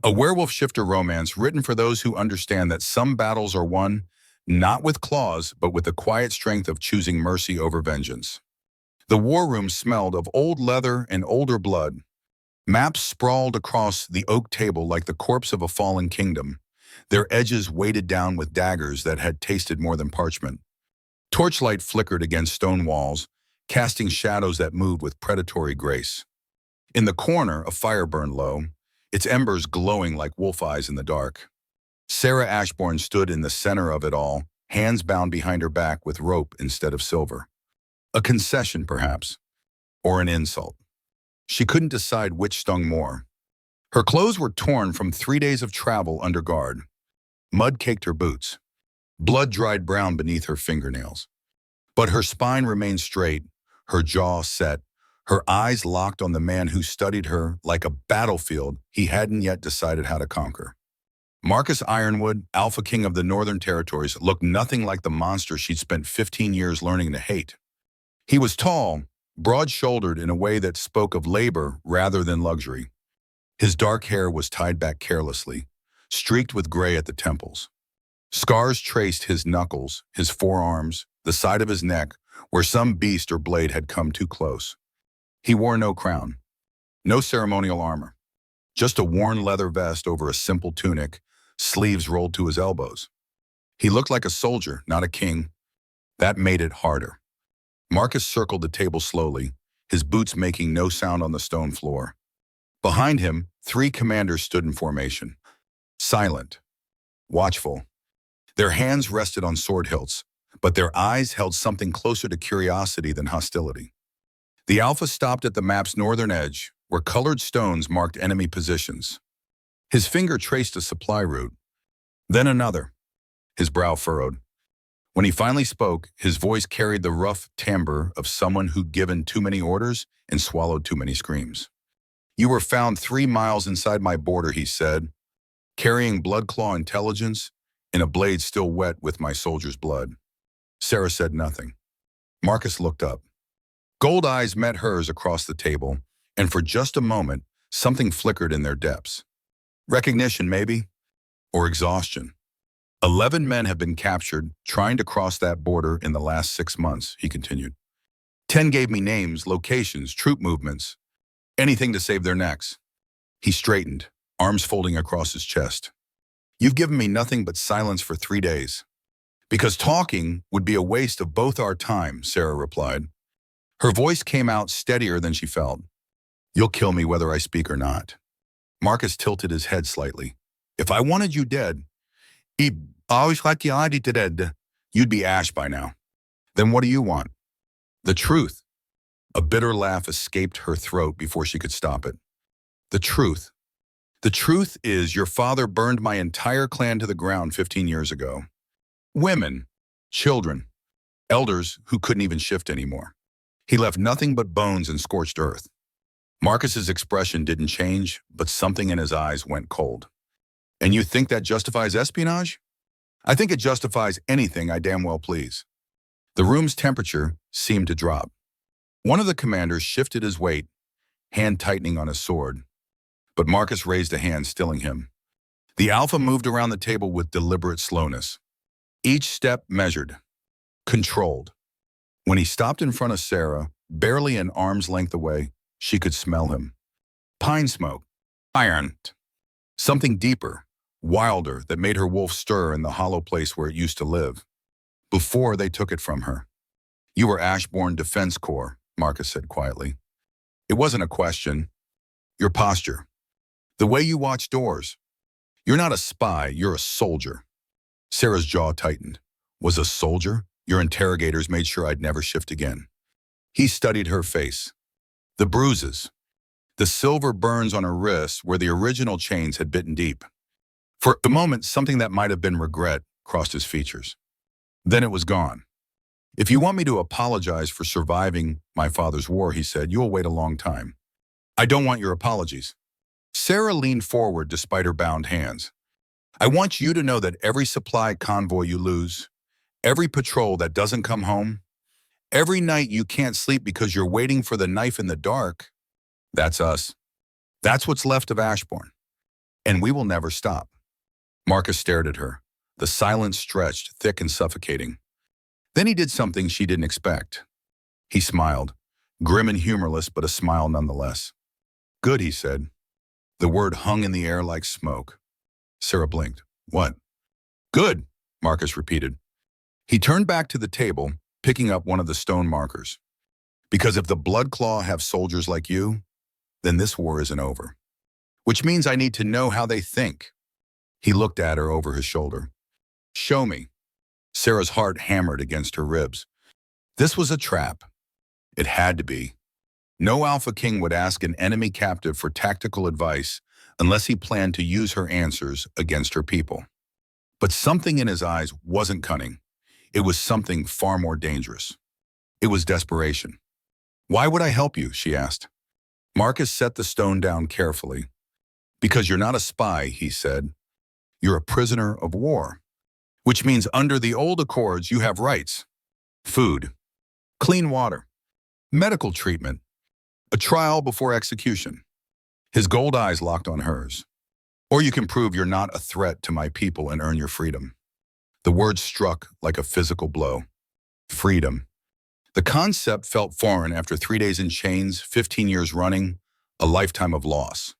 A werewolf shifter romance written for those who understand that some battles are won, not with claws, but with the quiet strength of choosing mercy over vengeance. The war room smelled of old leather and older blood. Maps sprawled across the oak table like the corpse of a fallen kingdom, their edges weighted down with daggers that had tasted more than parchment. Torchlight flickered against stone walls, casting shadows that moved with predatory grace. In the corner, a fire burned low, its embers glowing like wolf eyes in the dark. Sera Ashborne stood in the center of it all, hands bound behind her back with rope instead of silver. A concession, perhaps, or an insult. She couldn't decide which stung more. Her clothes were torn from 3 days of travel under guard. Mud caked her boots. Blood dried brown beneath her fingernails. But her spine remained straight, her jaw set, her eyes locked on the man who studied her like a battlefield he hadn't yet decided how to conquer. Marcus Ironwood, Alpha King of the Northern Territories, looked nothing like the monster she'd spent 15 years learning to hate. He was tall, broad-shouldered in a way that spoke of labor rather than luxury. His dark hair was tied back carelessly, streaked with gray at the temples. Scars traced his knuckles, his forearms, the side of his neck, where some beast or blade had come too close. He wore no crown, no ceremonial armor, just a worn leather vest over a simple tunic, sleeves rolled to his elbows. He looked like a soldier, not a king. That made it harder. Marcus circled the table slowly, his boots making no sound on the stone floor. Behind him, 3 commanders stood in formation, silent, watchful. Their hands rested on sword hilts, but their eyes held something closer to curiosity than hostility. The Alpha stopped at the map's northern edge, where colored stones marked enemy positions. His finger traced a supply route, then another. His brow furrowed. When he finally spoke, his voice carried the rough timbre of someone who'd given too many orders and swallowed too many screams. "You were found 3 miles inside my border," he said, "carrying blood claw intelligence and a blade still wet with my soldier's blood." Sera said nothing. Marcus looked up. Gold eyes met hers across the table, and for just a moment, something flickered in their depths. Recognition, maybe, or exhaustion. 11 men have been captured trying to cross that border in the last 6 months, he continued. 10 gave me names, locations, troop movements, anything to save their necks. He straightened, arms folding across his chest. "You've given me nothing but silence for 3 days. Because talking would be a waste of both our time," Sera replied. Her voice came out steadier than she felt. "You'll kill me whether I speak or not." Marcus tilted his head slightly. "If I wanted you dead, you'd be ash by now. Then what do you want?" "The truth." A bitter laugh escaped her throat before she could stop it. "The truth. The truth is your father burned my entire clan to the ground 15 years ago. Women, children, elders who couldn't even shift anymore. He left nothing but bones and scorched earth." Marcus's expression didn't change, but something in his eyes went cold. "And you think that justifies espionage?" "I think it justifies anything I damn well please." The room's temperature seemed to drop. One of the commanders shifted his weight, hand tightening on his sword. But Marcus raised a hand, stilling him. The Alpha moved around the table with deliberate slowness. Each step measured, controlled. When he stopped in front of Sera, barely an arm's length away, she could smell him. Pine smoke, iron, something deeper, wilder that made her wolf stir in the hollow place where it used to live. Before they took it from her. "You were Ashborne Defense Corps," Marcus said quietly. It wasn't a question. "Your posture. The way you watch doors. You're not a spy, you're a soldier." Sera's jaw tightened. "Was a soldier? Your interrogators made sure I'd never shift again." He studied her face. The bruises. The silver burns on her wrists where the original chains had bitten deep. For a moment, something that might have been regret crossed his features. Then it was gone. "If you want me to apologize for surviving my father's war," he said, "you'll wait a long time." "I don't want your apologies." Sera leaned forward despite her bound hands. "I want you to know that every supply convoy you lose, every patrol that doesn't come home, every night you can't sleep because you're waiting for the knife in the dark, that's us. That's what's left of Ashborne. And we will never stop. Marcus stared at her. The silence stretched, thick and suffocating. Then he did something she didn't expect. He smiled, grim and humorless, but a smile nonetheless. Good, he said. The word hung in the air like smoke. Sera blinked. What? Good, Marcus repeated. He turned back to the table, picking up one of the stone markers. Because if the Blood Claw have soldiers like you, then this war isn't over. Which means I need to know how they think. He looked at her over his shoulder. Show me. Sera's heart hammered against her ribs. This was a trap. It had to be. No Alpha King would ask an enemy captive for tactical advice unless he planned to use her answers against her people. But something in his eyes wasn't cunning. It was something far more dangerous. It was desperation. Why would I help you? She asked. Marcus set the stone down carefully. Because you're not a spy, he said. You're a prisoner of war. Which means under the old accords you have rights. Food, clean water, medical treatment, a trial before execution. His gold eyes locked on hers. Or you can prove you're not a threat to my people and earn your freedom. The word struck like a physical blow. Freedom. The concept felt foreign after 3 days in chains, 15 years running, a lifetime of loss.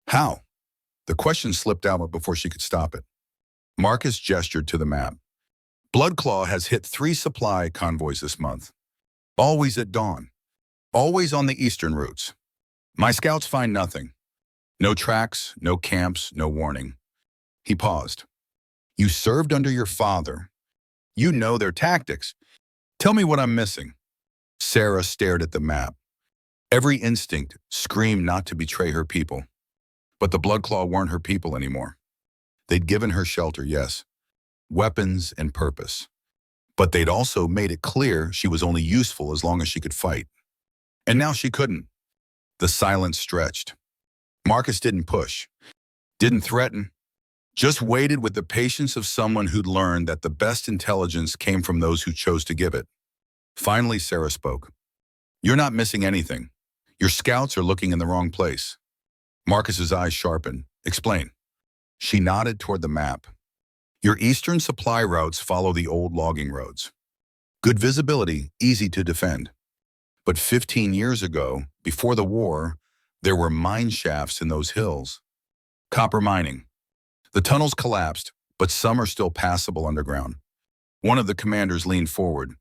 How? The question slipped out before she could stop it. Marcus gestured to the map. Bloodclaw has hit 3 supply convoys this month. Always at dawn. Always on the eastern routes. My scouts find nothing. No tracks, no camps, no warning. He paused. You served under your father. You know their tactics. Tell me what I'm missing. Sera stared at the map. Every instinct screamed not to betray her people. But the Bloodclaw weren't her people anymore. They'd given her shelter, yes, weapons and purpose. But they'd also made it clear she was only useful as long as she could fight. And now she couldn't. The silence stretched. Marcus didn't push, didn't threaten, just waited with the patience of someone who'd learned that the best intelligence came from those who chose to give it. Finally, Sera spoke. You're not missing anything. Your scouts are looking in the wrong place. Marcus's eyes sharpened. Explain. She nodded toward the map. Your eastern supply routes follow the old logging roads. Good visibility, easy to defend. But 15 years ago, before the war, there were mine shafts in those hills. Copper mining. The tunnels collapsed, but some are still passable underground. One of the commanders leaned forward.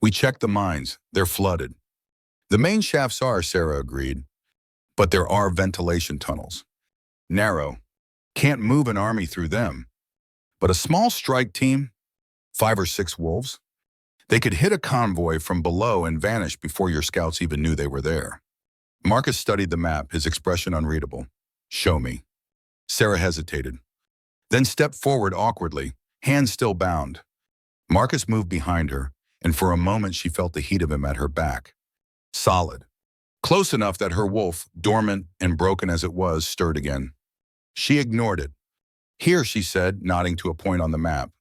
We checked the mines. They're flooded. The main shafts are, Sera agreed. But there are ventilation tunnels. Narrow. Can't move an army through them. But a small strike team, 5 or 6 wolves, they could hit a convoy from below and vanish before your scouts even knew they were there. Marcus studied the map, his expression unreadable. Show me. Sera hesitated, then stepped forward awkwardly, hands still bound. Marcus moved behind her, and for a moment she felt the heat of him at her back. Solid. Close enough that her wolf, dormant and broken as it was, stirred again. She ignored it. Here, she said, nodding to a point on the map.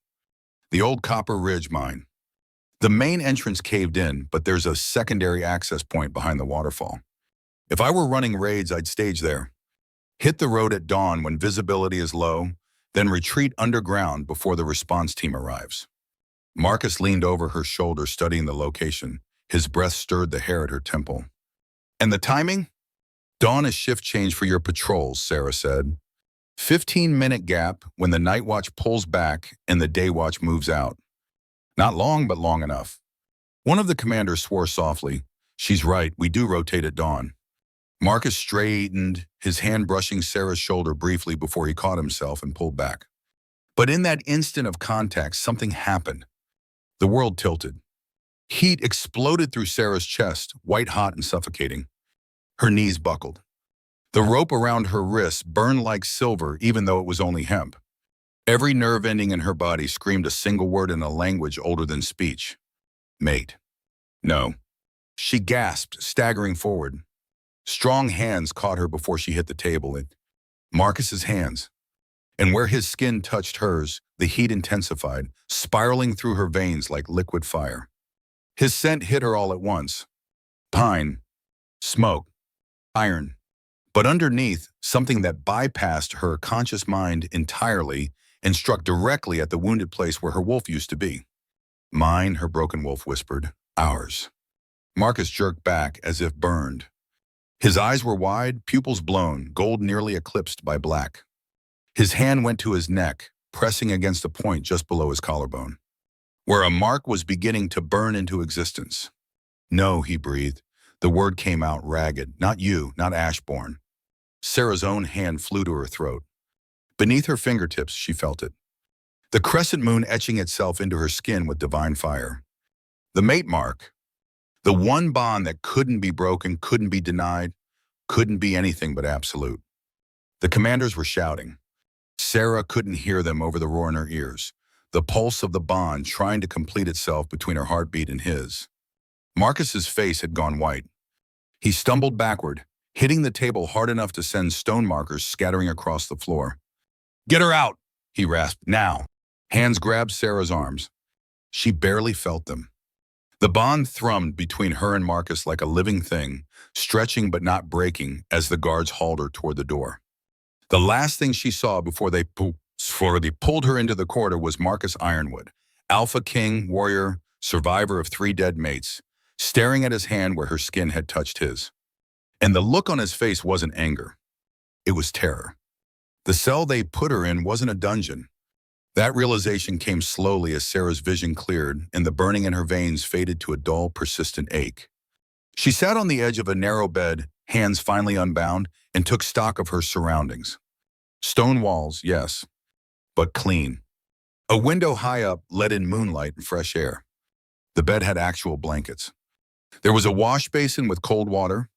The old Copper Ridge mine. The main entrance caved in, but there's a secondary access point behind the waterfall. If I were running raids, I'd stage there. Hit the road at dawn when visibility is low, then retreat underground before the response team arrives. Marcus leaned over her shoulder, studying the location. His breath stirred the hair at her temple. And the timing? Dawn is shift change for your patrols, Sera said. 15-minute gap when the night watch pulls back and the day watch moves out. Not long, but long enough. One of the commanders swore softly. She's right, we do rotate at dawn. Marcus straightened, his hand brushing Sera's shoulder briefly before he caught himself and pulled back. But in that instant of contact, something happened. The world tilted. Heat exploded through Sera's chest, white-hot and suffocating. Her knees buckled. The rope around her wrists burned like silver, even though it was only hemp. Every nerve ending in her body screamed a single word in a language older than speech. Mate. No. She gasped, staggering forward. Strong hands caught her before she hit the table. Marcus's hands. And where his skin touched hers, the heat intensified, spiraling through her veins like liquid fire. His scent hit her all at once. Pine. Smoke. Iron. But underneath, something that bypassed her conscious mind entirely and struck directly at the wounded place where her wolf used to be. Mine, her broken wolf whispered. Ours. Marcus jerked back as if burned. His eyes were wide, pupils blown, gold nearly eclipsed by black. His hand went to his neck, pressing against a point just below his collarbone, where a mark was beginning to burn into existence. No, he breathed. The word came out ragged. Not you, not Ashborne. Sera's own hand flew to her throat. Beneath her fingertips, she felt it. The crescent moon etching itself into her skin with divine fire. The mate mark. The one bond that couldn't be broken, couldn't be denied, couldn't be anything but absolute. The commanders were shouting. Sera couldn't hear them over the roar in her ears, the pulse of the bond trying to complete itself between her heartbeat and his. Marcus's face had gone white. He stumbled backward, hitting the table hard enough to send stone markers scattering across the floor. Get her out, he rasped, now. Hands grabbed Sera's arms. She barely felt them. The bond thrummed between her and Marcus like a living thing, stretching but not breaking as the guards hauled her toward the door. The last thing she saw before they pulled her into the corridor was Marcus Ironwood, alpha king, warrior, survivor of 3 dead mates, staring at his hand where her skin had touched his. And the look on his face wasn't anger. It was terror. The cell they put her in wasn't a dungeon. That realization came slowly as Sera's vision cleared and the burning in her veins faded to a dull, persistent ache. She sat on the edge of a narrow bed, hands finally unbound, and took stock of her surroundings. Stone walls, yes, but clean. A window high up let in moonlight and fresh air. The bed had actual blankets. There was a wash basin with cold water,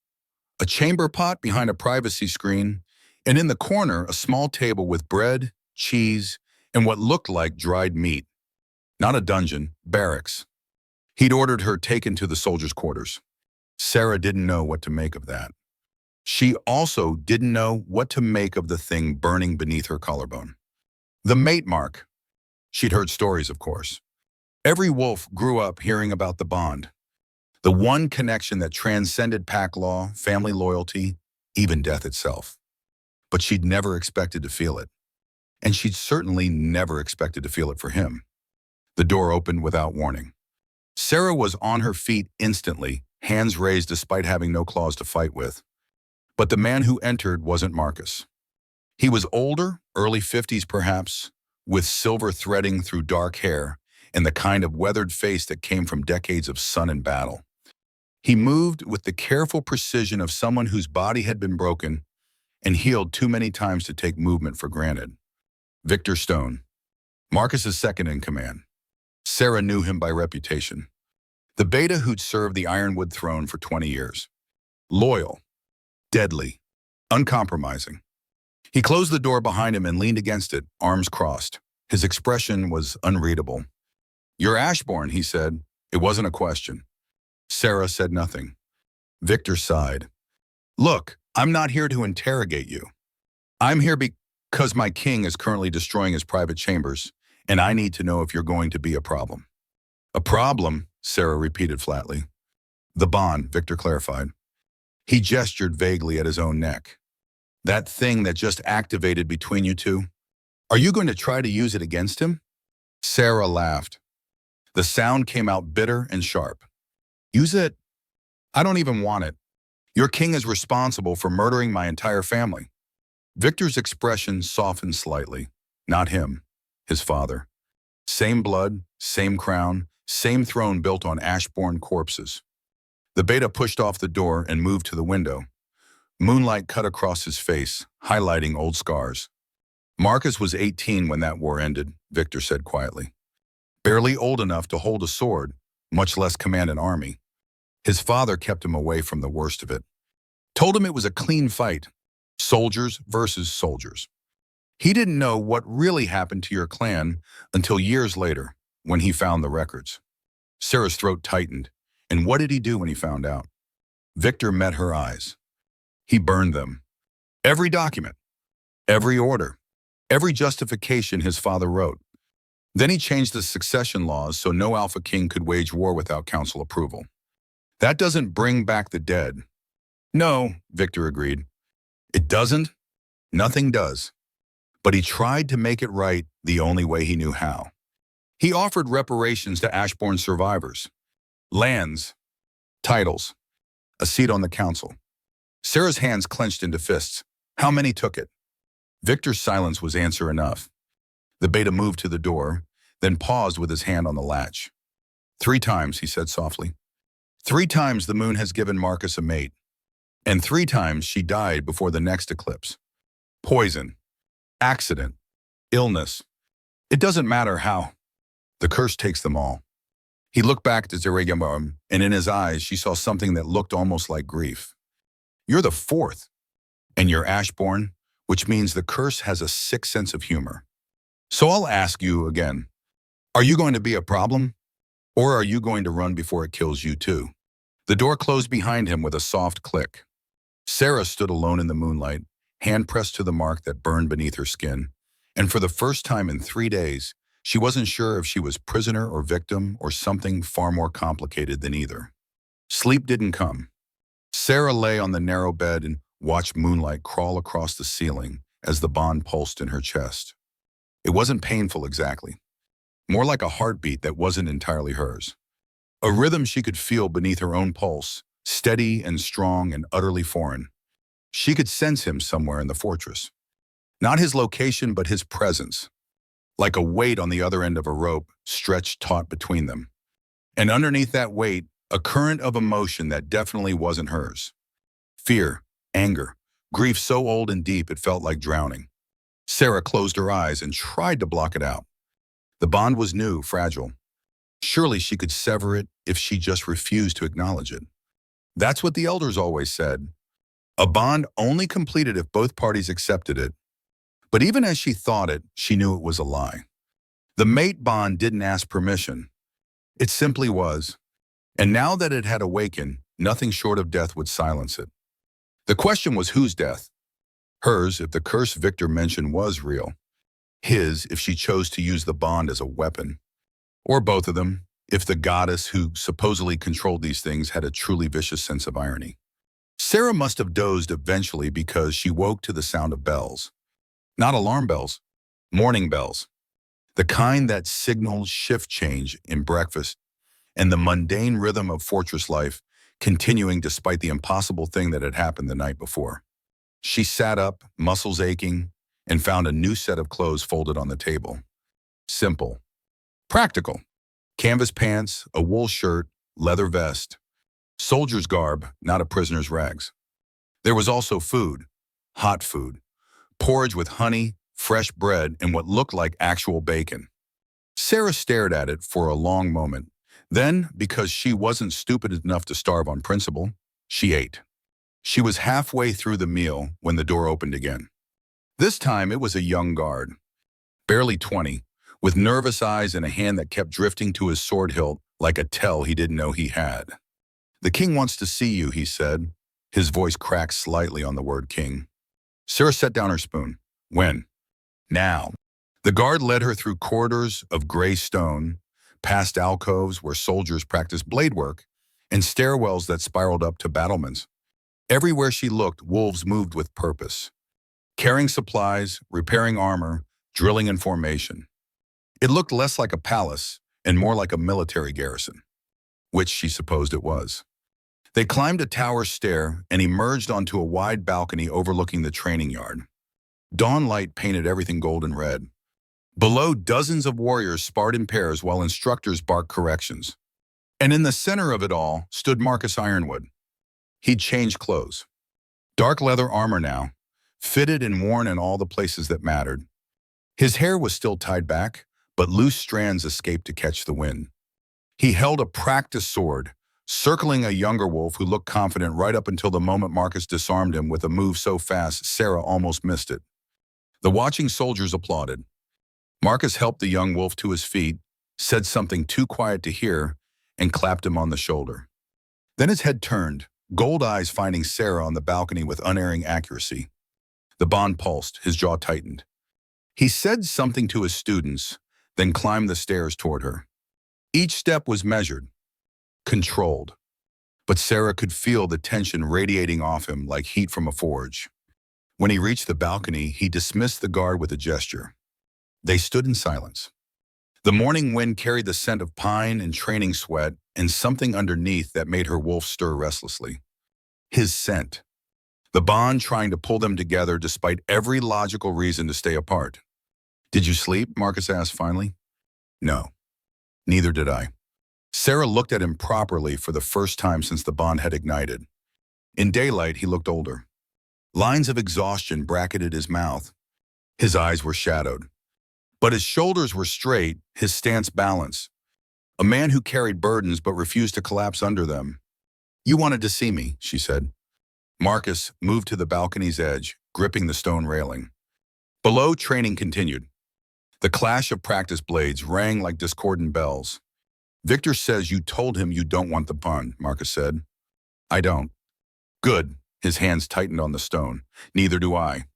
a chamber pot behind a privacy screen, and in the corner a small table with bread, cheese, and what looked like dried meat. Not a dungeon, barracks. He'd ordered her taken to the soldiers' quarters. Sera didn't know what to make of that. She also didn't know what to make of the thing burning beneath her collarbone. The mate mark. She'd heard stories, of course. Every wolf grew up hearing about the bond. The one connection that transcended pack law, family loyalty, even death itself. But she'd never expected to feel it. And she'd certainly never expected to feel it for him. The door opened without warning. Sera was on her feet instantly, hands raised despite having no claws to fight with. But the man who entered wasn't Marcus. He was older, early 50s perhaps, with silver threading through dark hair and the kind of weathered face that came from decades of sun and battle. He moved with the careful precision of someone whose body had been broken and healed too many times to take movement for granted. Victor Stone, Marcus's second in command. Sera knew him by reputation. The beta who'd served the Ironwood throne for 20 years. Loyal, deadly, uncompromising. He closed the door behind him and leaned against it, arms crossed. His expression was unreadable. You're Ashborne, he said. It wasn't a question. Sera said nothing. Victor sighed. Look, I'm not here to interrogate you. I'm here because my king is currently destroying his private chambers, and I need to know if you're going to be a problem. A problem, Sera repeated flatly. The bond, Victor clarified. He gestured vaguely at his own neck. That thing that just activated between you two? Are you going to try to use it against him? Sera laughed. The sound came out bitter and sharp. Use it? I don't even want it. Your king is responsible for murdering my entire family. Victor's expression softened slightly. Not him, his father. Same blood, same crown, same throne built on Ashborne corpses. The beta pushed off the door and moved to the window. Moonlight cut across his face, highlighting old scars. Marcus was 18 when that war ended, Victor said quietly. Barely old enough to hold a sword, much less command an army. His father kept him away from the worst of it. Told him it was a clean fight, soldiers versus soldiers. He didn't know what really happened to your clan until years later, when he found the records. Sera's throat tightened. And what did he do when he found out? Victor met her eyes. He burned them. Every document, every order, every justification his father wrote. Then he changed the succession laws so no Alpha King could wage war without council approval. That doesn't bring back the dead. No, Victor agreed. It doesn't? Nothing does. But he tried to make it right the only way he knew how. He offered reparations to Ashbourne survivors. Lands, titles, a seat on the council. Sera's hands clenched into fists. How many took it? Victor's silence was answer enough. The beta moved to the door, then paused with his hand on the latch. 3 times, he said softly. 3 times the moon has given Marcus a mate. And 3 times she died before the next eclipse. Poison, accident, illness. It doesn't matter how. The curse takes them all. He looked back to Zerigam, and in his eyes she saw something that looked almost like grief. You're the 4th, and you're Ashbourne, which means the curse has a sick sense of humor. So I'll ask you again, are you going to be a problem? Or are you going to run before it kills you too? The door closed behind him with a soft click. Sera stood alone in the moonlight, hand pressed to the mark that burned beneath her skin, and for the first time in 3 days, she wasn't sure if she was prisoner or victim or something far more complicated than either. Sleep didn't come. Sera lay on the narrow bed and watched moonlight crawl across the ceiling as the bond pulsed in her chest. It wasn't painful exactly, more like a heartbeat that wasn't entirely hers. A rhythm she could feel beneath her own pulse, steady and strong and utterly foreign. She could sense him somewhere in the fortress. Not his location, but his presence. Like a weight on the other end of a rope stretched taut between them. And underneath that weight, a current of emotion that definitely wasn't hers. Fear, anger, grief so old and deep it felt like drowning. Sera closed her eyes and tried to block it out. The bond was new, fragile. Surely she could sever it if she just refused to acknowledge it. That's what the elders always said. A bond only completed if both parties accepted it. But even as she thought it, she knew it was a lie. The mate bond didn't ask permission. It simply was. And now that it had awakened, nothing short of death would silence it. The question was whose death? Hers, if the curse Victor mentioned was real. His, if she chose to use the bond as a weapon. Or both of them, if the goddess who supposedly controlled these things had a truly vicious sense of irony. Sera must have dozed eventually because she woke to the sound of bells. Not alarm bells, morning bells. The kind that signaled shift change in breakfast and the mundane rhythm of fortress life continuing despite the impossible thing that had happened the night before. She sat up, muscles aching, and found a new set of clothes folded on the table. Simple. Practical. Canvas pants, a wool shirt, leather vest. Soldier's garb, not a prisoner's rags. There was also food, hot food. Porridge with honey, fresh bread, and what looked like actual bacon. Sera stared at it for a long moment. Then, because she wasn't stupid enough to starve on principle, she ate. She was halfway through the meal when the door opened again. This time it was a young guard, barely 20, with nervous eyes and a hand that kept drifting to his sword hilt like a tell he didn't know he had. "The king wants to see you," he said. His voice cracked slightly on the word king. Sera set down her spoon. When? Now. The guard led her through corridors of gray stone, past alcoves where soldiers practiced blade work, and stairwells that spiraled up to battlements. Everywhere she looked, wolves moved with purpose. Carrying supplies, repairing armor, drilling in formation. It looked less like a palace and more like a military garrison, which she supposed it was. They climbed a tower stair and emerged onto a wide balcony overlooking the training yard. Dawn light painted everything golden red. Below, dozens of warriors sparred in pairs while instructors barked corrections. And in the center of it all stood Marcus Ironwood. He'd changed clothes. Dark leather armor now, fitted and worn in all the places that mattered. His hair was still tied back, but loose strands escaped to catch the wind. He held a practiced sword, circling a younger wolf who looked confident right up until the moment Marcus disarmed him with a move so fast Sera almost missed it. The watching soldiers applauded. Marcus helped the young wolf to his feet, said something too quiet to hear, and clapped him on the shoulder. Then his head turned, gold eyes finding Sera on the balcony with unerring accuracy. The bond pulsed, his jaw tightened. He said something to his students, then climbed the stairs toward her. Each step was measured, controlled, but Sera could feel the tension radiating off him like heat from a forge. When he reached the balcony, he dismissed the guard with a gesture. They stood in silence. The morning wind carried the scent of pine and training sweat and something underneath that made her wolf stir restlessly. His scent. The bond trying to pull them together despite every logical reason to stay apart. "Did you sleep?" Marcus asked finally. "No. Neither did I." Sera looked at him properly for the first time since the bond had ignited. In daylight, he looked older. Lines of exhaustion bracketed his mouth. His eyes were shadowed. But his shoulders were straight, his stance balanced. A man who carried burdens but refused to collapse under them. "You wanted to see me," she said. Marcus moved to the balcony's edge, gripping the stone railing. Below, training continued. The clash of practice blades rang like discordant bells. "Victor says you told him you don't want the bond," Marcus said. "I don't." "Good." His hands tightened on the stone. "Neither do I."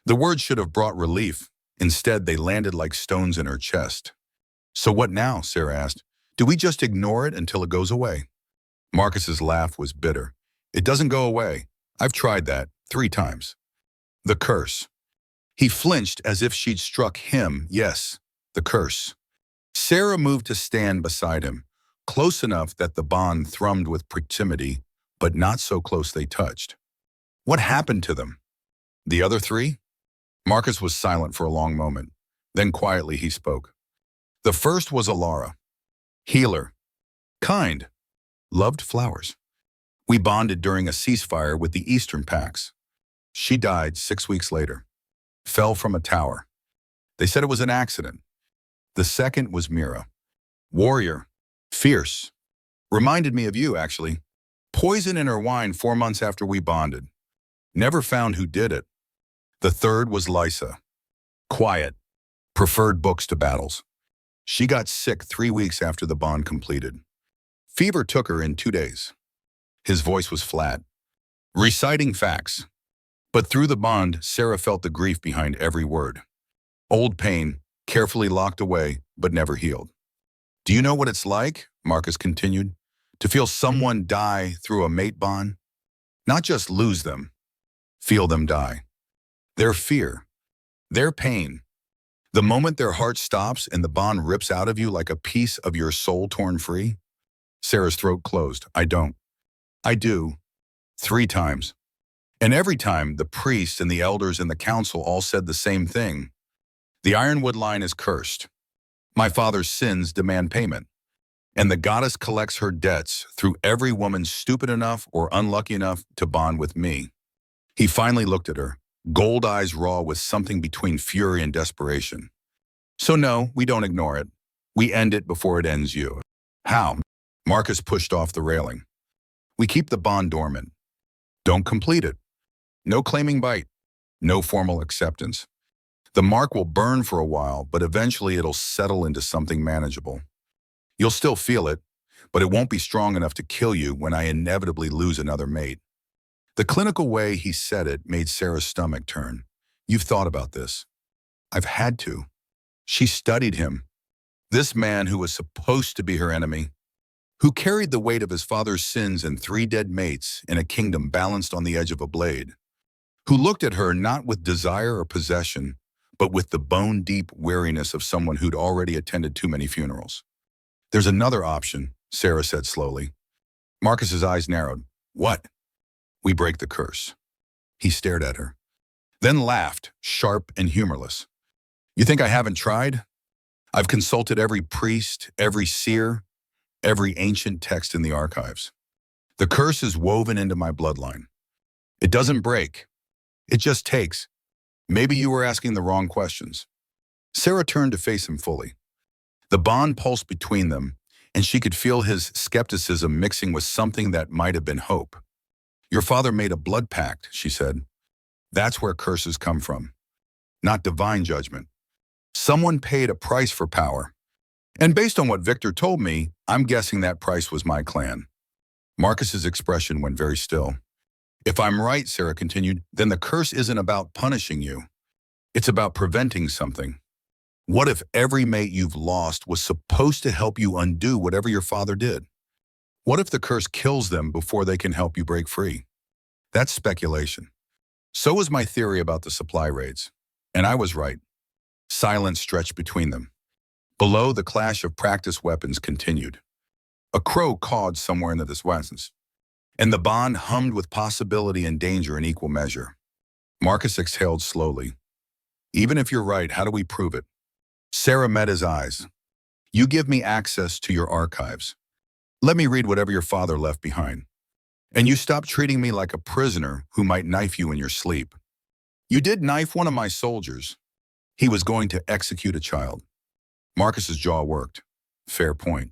The words should have brought relief. Instead, they landed like stones in her chest. "So what now?" Sera asked. "Do we just ignore it until it goes away?" Marcus's laugh was bitter. "It doesn't go away. I've tried that 3 times. The curse." He flinched as if she'd struck him. Yes, the curse. Sera moved to stand beside him, close enough that the bond thrummed with proximity, but not so close they touched. "What happened to them?" "The other 3? Marcus was silent for a long moment. Then quietly he spoke. "The first was Alara. Healer. Kind. Loved flowers. We bonded during a ceasefire with the Eastern Pacts. She died 6 weeks later. Fell from a tower. They said it was an accident. The second was Mira. Warrior. Fierce. Reminded me of you, actually. Poison in her wine 4 months after we bonded. Never found who did it. The third was Lysa. Quiet. Preferred books to battles. She got sick 3 weeks after the bond completed. Fever took her in 2 days." His voice was flat, reciting facts. But through the bond, Sera felt the grief behind every word. Old pain, carefully locked away, but never healed. "Do you know what it's like?" Marcus continued. "To feel someone die through a mate bond? Not just lose them. Feel them die. Their fear. Their pain. The moment their heart stops and the bond rips out of you like a piece of your soul torn free." Sera's throat closed. "I don't." "I do. 3 times. And every time, the priests and the elders and the council all said the same thing. The Ironwood line is cursed. My father's sins demand payment. And the goddess collects her debts through every woman stupid enough or unlucky enough to bond with me." He finally looked at her, gold eyes raw with something between fury and desperation. "So no, we don't ignore it. We end it before it ends you." "How?" Marcus pushed off the railing. "We keep the bond dormant. Don't complete it. No claiming bite. No formal acceptance. The mark will burn for a while, but eventually it'll settle into something manageable. You'll still feel it, but it won't be strong enough to kill you when I inevitably lose another mate." The clinical way he said it made Sera's stomach turn. "You've thought about this." "I've had to." She studied him. This man who was supposed to be her enemy, who carried the weight of his father's sins and 3 dead mates in a kingdom balanced on the edge of a blade, who looked at her not with desire or possession, but with the bone-deep weariness of someone who'd already attended too many funerals. "There's another option," Sera said slowly. Marcus's eyes narrowed. "What?" "We break the curse." He stared at her, then laughed, sharp and humorless. "You think I haven't tried? I've consulted every priest, every seer, every ancient text in the archives. The curse is woven into my bloodline. It doesn't break. It just takes. Maybe you were asking the wrong questions." Sera turned to face him fully. The bond pulsed between them, and she could feel his skepticism mixing with something that might have been hope. "Your father made a blood pact," she said. "That's where curses come from. Not divine judgment. Someone paid a price for power. And based on what Victor told me, I'm guessing that price was my clan." Marcus's expression went very still. "If I'm right," Sera continued, "then the curse isn't about punishing you. It's about preventing something. What if every mate you've lost was supposed to help you undo whatever your father did? What if the curse kills them before they can help you break free? That's speculation. So was my theory about the supply raids. And I was right. Silence stretched between them. Below, the clash of practice weapons continued. A crow cawed somewhere in the distance, and the bond hummed with possibility and danger in equal measure. Marcus exhaled slowly. Even if you're right, how do we prove it? Sera met his eyes. You give me access to your archives. Let me read whatever your father left behind. And you stop treating me like a prisoner who might knife you in your sleep. You did knife one of my soldiers. He was going to execute a child. Marcus's jaw worked. Fair point.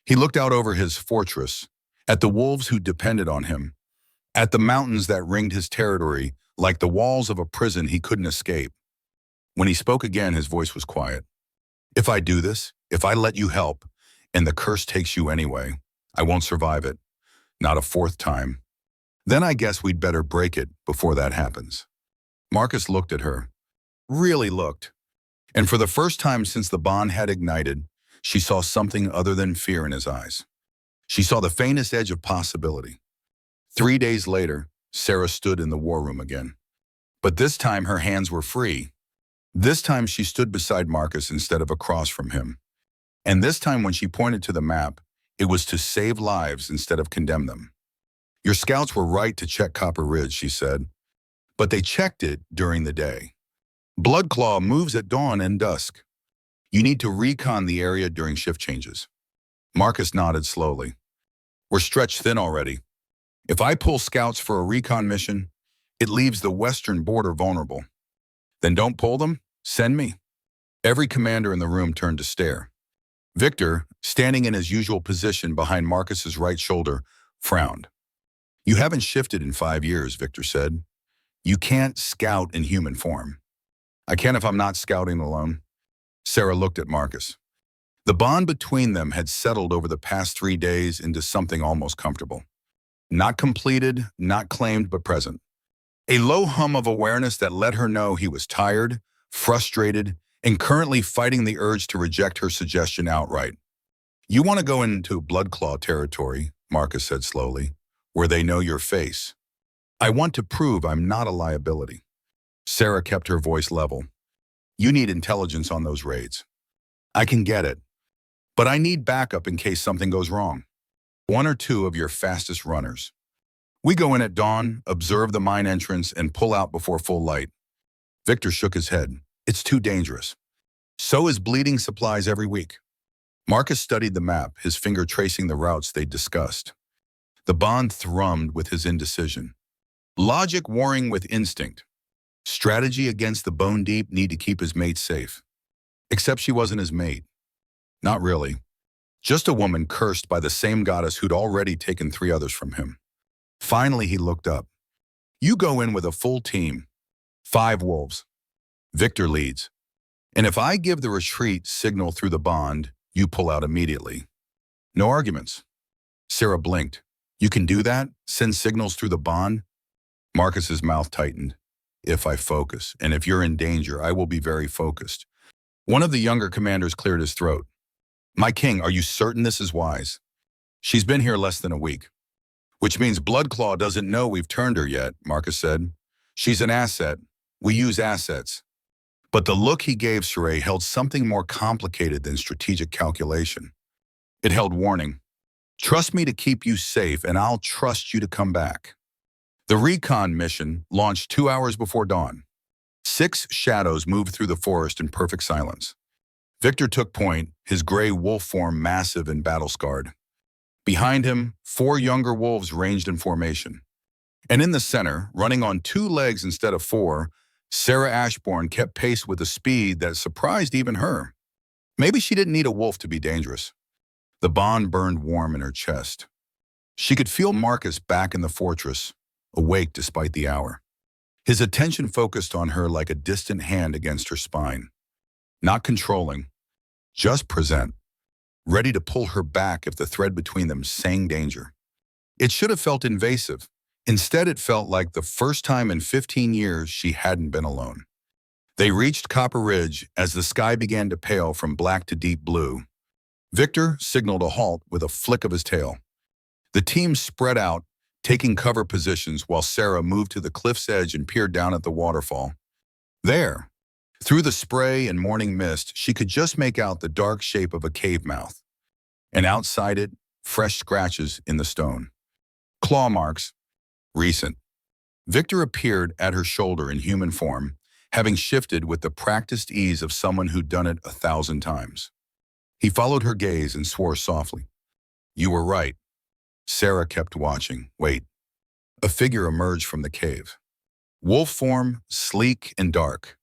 He looked out over his fortress, at the wolves who depended on him, at the mountains that ringed his territory like the walls of a prison he couldn't escape. When he spoke again, his voice was quiet. If I do this, if I let you help, and the curse takes you anyway, I won't survive it. Not a fourth time. Then I guess we'd better break it before that happens. Marcus looked at her. Really looked. And for the first time since the bond had ignited, she saw something other than fear in his eyes. She saw the faintest edge of possibility. 3 days later, Sera stood in the war room again. But this time her hands were free. This time she stood beside Marcus instead of across from him. And this time when she pointed to the map, it was to save lives instead of condemn them. Your scouts were right to check Copper Ridge, she said. But they checked it during the day. Bloodclaw moves at dawn and dusk. You need to recon the area during shift changes. Marcus nodded slowly. We're stretched thin already. If I pull scouts for a recon mission, it leaves the western border vulnerable. Then don't pull them, send me. Every commander in the room turned to stare. Victor, standing in his usual position behind Marcus's right shoulder, frowned. You haven't shifted in 5 years, Victor said. You can't scout in human form. I can if I'm not scouting alone. Sera looked at Marcus. The bond between them had settled over the past 3 days into something almost comfortable. Not completed, not claimed, but present. A low hum of awareness that let her know he was tired, frustrated, and currently fighting the urge to reject her suggestion outright. You want to go into Bloodclaw territory, Marcus said slowly, where they know your face. I want to prove I'm not a liability. Sera kept her voice level. You need intelligence on those raids. I can get it, but I need backup in case something goes wrong. 1 or 2 of your fastest runners. We go in at dawn, observe the mine entrance, and pull out before full light. Victor shook his head. It's too dangerous. So is bleeding supplies every week. Marcus studied the map, his finger tracing the routes they'd discussed. The bond thrummed with his indecision. Logic warring with instinct. Strategy against the bone deep need to keep his mate safe. Except she wasn't his mate. Not really. Just a woman cursed by the same goddess who'd already taken 3 others from him. Finally, he looked up. You go in with a full team. 5 wolves. Victor leads. And if I give the retreat signal through the bond, you pull out immediately. No arguments. Sera blinked. You can do that? Send signals through the bond? Marcus's mouth tightened. If I focus, and if you're in danger, I will be very focused. One of the younger commanders cleared his throat. My king, are you certain this is wise? She's been here less than a week. Which means Bloodclaw doesn't know we've turned her yet, Marcus said. She's an asset. We use assets. But the look he gave Sera held something more complicated than strategic calculation. It held warning. Trust me to keep you safe, and I'll trust you to come back. The recon mission launched 2 hours before dawn. 6 shadows moved through the forest in perfect silence. Victor took point, his gray wolf form massive and battle-scarred. Behind him, 4 younger wolves ranged in formation. And in the center, running on 2 legs instead of 4, Sera Ashborne kept pace with a speed that surprised even her. Maybe she didn't need a wolf to be dangerous. The bond burned warm in her chest. She could feel Marcus back in the fortress, awake despite the hour. His attention focused on her like a distant hand against her spine. Not controlling, just present, ready to pull her back if the thread between them sang danger. It should have felt invasive. Instead, it felt like the first time in 15 years she hadn't been alone. They reached Copper Ridge as the sky began to pale from black to deep blue. Victor signaled a halt with a flick of his tail. The team spread out, taking cover positions while Sera moved to the cliff's edge and peered down at the waterfall. There, through the spray and morning mist, she could just make out the dark shape of a cave mouth, and outside it, fresh scratches in the stone. Claw marks, recent. Victor appeared at her shoulder in human form, having shifted with the practiced ease of someone who'd done it 1,000 times. He followed her gaze and swore softly. "You were right." Sera kept watching. Wait. A figure emerged from the cave. Wolf form, sleek and dark.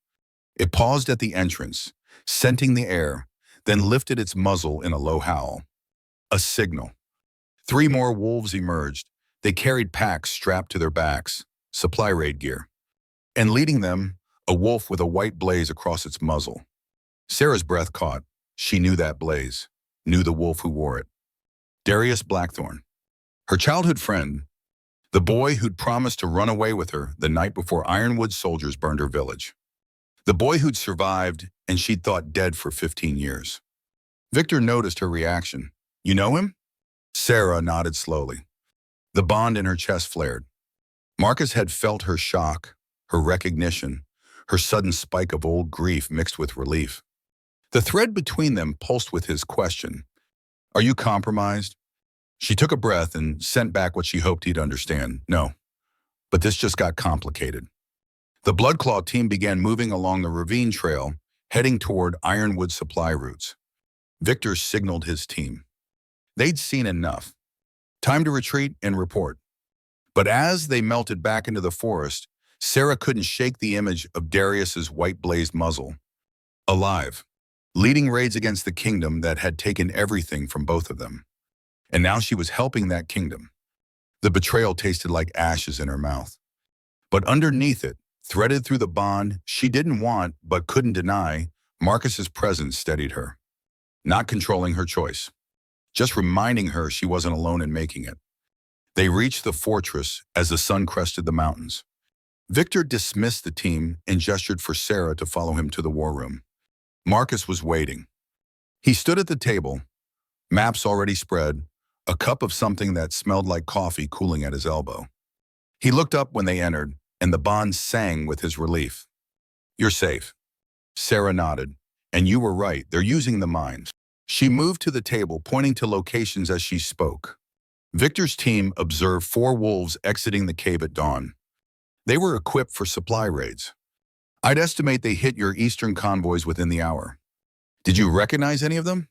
It paused at the entrance, scenting the air, then lifted its muzzle in a low howl. A signal. 3 more wolves emerged. They carried packs strapped to their backs, supply raid gear. And leading them, a wolf with a white blaze across its muzzle. Sera's breath caught. She knew that blaze, knew the wolf who wore it. Darius Blackthorn. Her childhood friend, the boy who'd promised to run away with her the night before Ironwood soldiers burned her village. The boy who'd survived and she'd thought dead for 15 years. Victor noticed her reaction. "You know him?" Sera nodded slowly. The bond in her chest flared. Marcus had felt her shock, her recognition, her sudden spike of old grief mixed with relief. The thread between them pulsed with his question. "Are you compromised?" She took a breath and sent back what she hoped he'd understand. "No, but this just got complicated." The Bloodclaw team began moving along the ravine trail, heading toward Ironwood supply routes. Victor signaled his team. They'd seen enough. Time to retreat and report. But as they melted back into the forest, Sera couldn't shake the image of Darius's white-blazed muzzle. Alive, leading raids against the kingdom that had taken everything from both of them. And now she was helping that kingdom. The betrayal tasted like ashes in her mouth. But underneath it, threaded through the bond she didn't want but couldn't deny, Marcus's presence steadied her. Not controlling her choice, just reminding her she wasn't alone in making it. They reached the fortress as the sun crested the mountains. Victor dismissed the team and gestured for Sera to follow him to the war room. Marcus was waiting. He stood at the table, maps already spread, a cup of something that smelled like coffee cooling at his elbow. He looked up when they entered, and the bond sang with his relief. "You're safe." Sera nodded. "And you were right, they're using the mines." She moved to the table, pointing to locations as she spoke. Victor's team observed 4 wolves exiting the cave at dawn. They were equipped for supply raids. "I'd estimate they hit your eastern convoys within the hour." "Did you recognize any of them?"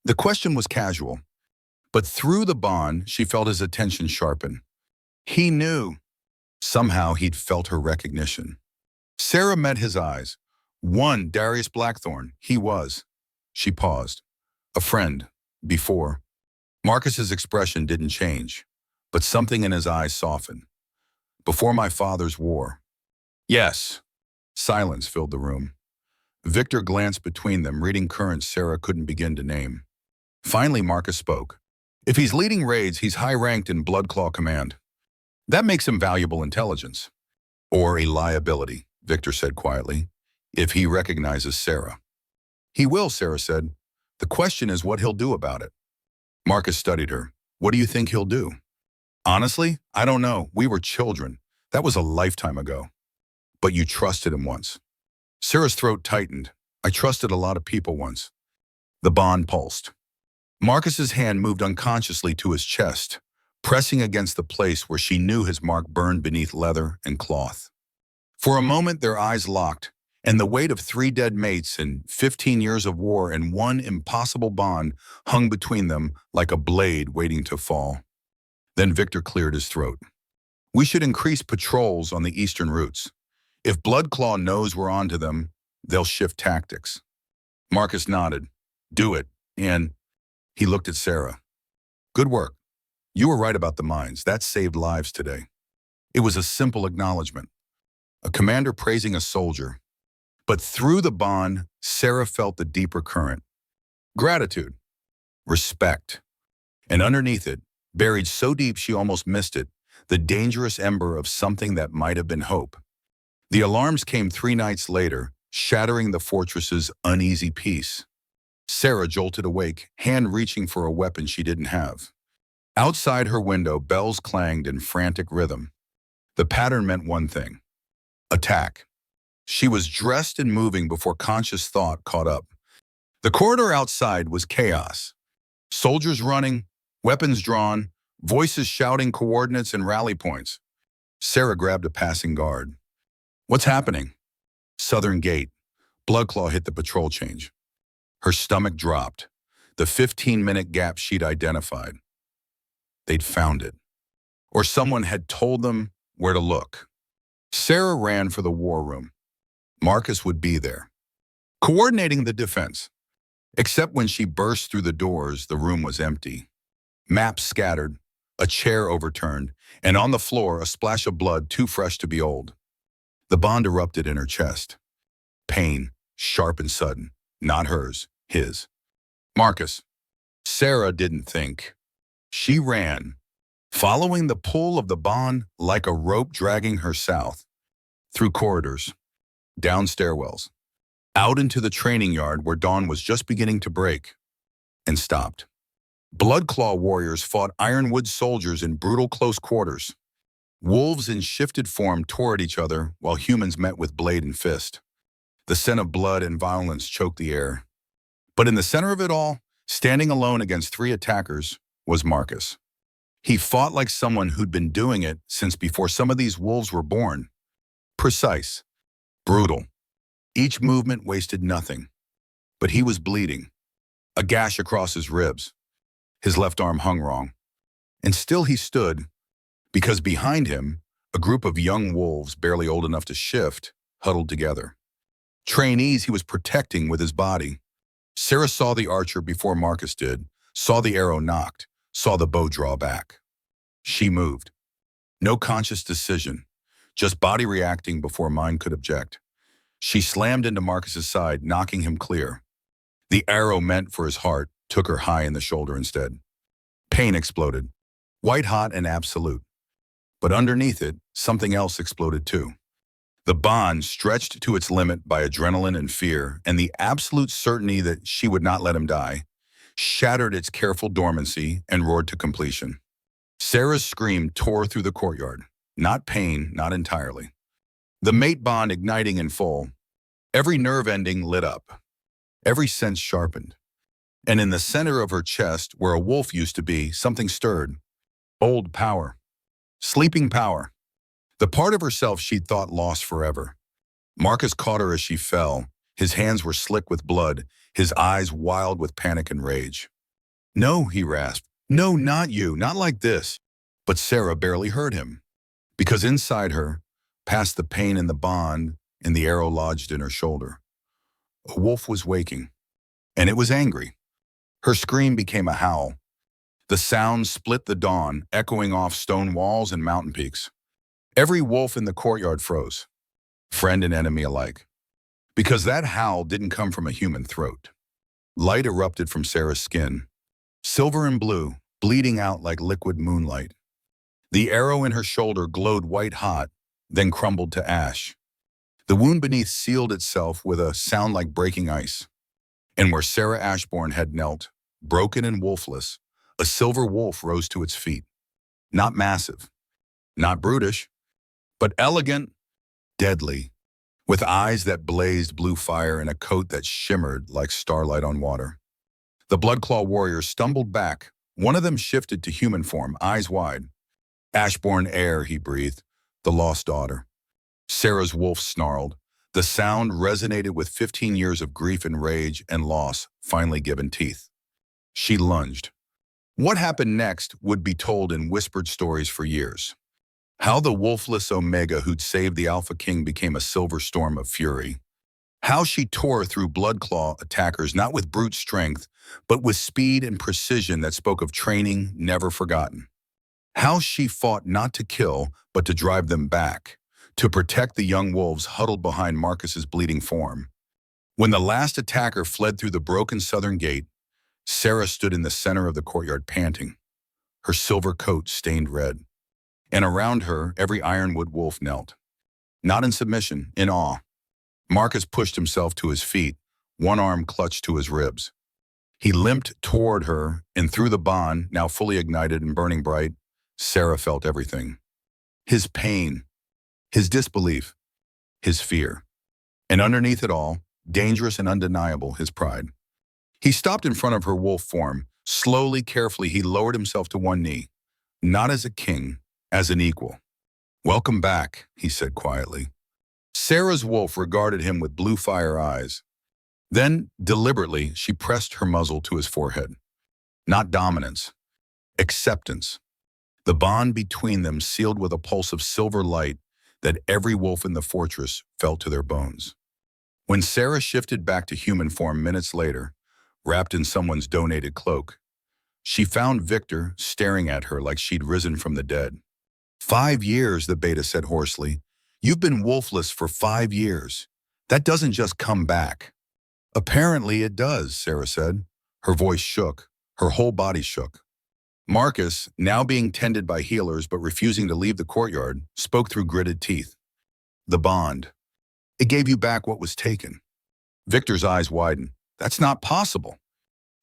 The question was casual, but through the bond, she felt his attention sharpen. He knew. Somehow he'd felt her recognition. Sera met his eyes. "One, Darius Blackthorn, he was." She paused. "A friend, before." Marcus's expression didn't change, but something in his eyes softened. "Before my father's war." "Yes." Silence filled the room. Victor glanced between them, reading currents Sera couldn't begin to name. Finally, Marcus spoke. "If he's leading raids, he's high-ranked in Bloodclaw Command. That makes him valuable intelligence." "Or a liability," Victor said quietly, "if he recognizes Sera." "He will," Sera said. "The question is what he'll do about it." Marcus studied her. "What do you think he'll do?" "Honestly, I don't know. We were children. That was a lifetime ago." "But you trusted him once." Sera's throat tightened. "I trusted a lot of people once." The bond pulsed. Marcus's hand moved unconsciously to his chest, pressing against the place where she knew his mark burned beneath leather and cloth. For a moment, their eyes locked, and the weight of 3 dead mates and 15 years of war and one impossible bond hung between them like a blade waiting to fall. Then Victor cleared his throat. "We should increase patrols on the eastern routes. If Bloodclaw knows we're onto them, they'll shift tactics." Marcus nodded. "Do it." And he looked at Sera. "Good work. You were right about the mines. That saved lives today." It was a simple acknowledgement. A commander praising a soldier. But through the bond, Sera felt the deeper current. Gratitude. Respect. And underneath it, buried so deep she almost missed it, the dangerous ember of something that might have been hope. The alarms came 3 nights later, shattering the fortress's uneasy peace. Sera jolted awake, hand reaching for a weapon she didn't have. Outside her window, bells clanged in frantic rhythm. The pattern meant one thing: attack. She was dressed and moving before conscious thought caught up. The corridor outside was chaos. Soldiers running, weapons drawn, voices shouting coordinates and rally points. Sera grabbed a passing guard. "What's happening?" "Southern Gate." Bloodclaw hit the patrol change. Her stomach dropped. The 15-minute gap she'd identified. They'd found it. Or someone had told them where to look. Sera ran for the war room. Marcus would be there, coordinating the defense. Except when she burst through the doors, the room was empty. Maps scattered, a chair overturned, and on the floor a splash of blood too fresh to be old. The bond erupted in her chest. Pain, sharp and sudden, not hers, his. Marcus. Sera didn't think. She ran, following the pull of the bond like a rope dragging her south, through corridors, down stairwells, out into the training yard where dawn was just beginning to break, and stopped. Bloodclaw warriors fought Ironwood soldiers in brutal close quarters. Wolves in shifted form tore at each other while humans met with blade and fist. The scent of blood and violence choked the air. But in the center of it all, standing alone against 3 attackers, was Marcus. He fought like someone who'd been doing it since before some of these wolves were born. Precise, brutal. Each movement wasted nothing. But he was bleeding. A gash across his ribs. His left arm hung wrong. And still he stood, because behind him, a group of young wolves barely old enough to shift, huddled together. Trainees he was protecting with his body. Sera saw the archer before Marcus did, saw the arrow knocked, saw the bow draw back. She moved. No conscious decision, just body reacting before mind could object. She slammed into Marcus's side, knocking him clear. The arrow meant for his heart took her high in the shoulder instead. Pain exploded, white hot and absolute. But underneath it, something else exploded too. The bond, stretched to its limit by adrenaline and fear, and the absolute certainty that she would not let him die, shattered its careful dormancy and roared to completion. Sera's scream tore through the courtyard. Not pain, not entirely. The mate bond igniting in full. Every nerve ending lit up. Every sense sharpened. And in the center of her chest, where a wolf used to be, something stirred. Old power. Sleeping power. The part of herself she'd thought lost forever. Marcus caught her as she fell. His hands were slick with blood, his eyes wild with panic and rage. "No," he rasped. "No, not you, not like this." But Sera barely heard him, because inside her, past the pain and the bond, and the arrow lodged in her shoulder, a wolf was waking, and it was angry. Her scream became a howl. The sound split the dawn, echoing off stone walls and mountain peaks. Every wolf in the courtyard froze, friend and enemy alike, because that howl didn't come from a human throat. Light erupted from Sera's skin, silver and blue, bleeding out like liquid moonlight. The arrow in her shoulder glowed white hot, then crumbled to ash. The wound beneath sealed itself with a sound like breaking ice. And where Sera Ashborne had knelt, broken and wolfless, a silver wolf rose to its feet. Not massive, not brutish, but elegant, deadly, with eyes that blazed blue fire and a coat that shimmered like starlight on water. The Bloodclaw warriors stumbled back. One of them shifted to human form, eyes wide. "Ashborne heir," he breathed, "the lost daughter." Sera's wolf snarled. The sound resonated with 15 years of grief and rage and loss finally given teeth. She lunged. What happened next would be told in whispered stories for years. How the wolfless Omega who'd saved the Alpha King became a silver storm of fury. How she tore through Bloodclaw attackers not with brute strength, but with speed and precision that spoke of training never forgotten. How she fought not to kill, but to drive them back, to protect the young wolves huddled behind Marcus's bleeding form. When the last attacker fled through the broken southern gate, Sera stood in the center of the courtyard panting, her silver coat stained red. And around her, every Ironwood wolf knelt. Not in submission, in awe. Marcus pushed himself to his feet, one arm clutched to his ribs. He limped toward her, and through the bond, now fully ignited and burning bright, Sera felt everything. His pain, his disbelief, his fear. And underneath it all, dangerous and undeniable, his pride. He stopped in front of her wolf form. Slowly, carefully, he lowered himself to one knee. Not as a king, as an equal. "Welcome back," he said quietly. Sera's wolf regarded him with blue fire eyes. Then, deliberately, she pressed her muzzle to his forehead. Not dominance, acceptance. The bond between them sealed with a pulse of silver light that every wolf in the fortress felt to their bones. When Sera shifted back to human form minutes later, wrapped in someone's donated cloak, she found Victor staring at her like she'd risen from the dead. 5 years, the beta said hoarsely. "You've been wolfless for 5 years. That doesn't just come back." "Apparently it does," Sera said. Her voice shook. Her whole body shook. Marcus, now being tended by healers but refusing to leave the courtyard, spoke through gritted teeth. "The bond. It gave you back what was taken." Victor's eyes widened. "That's not possible."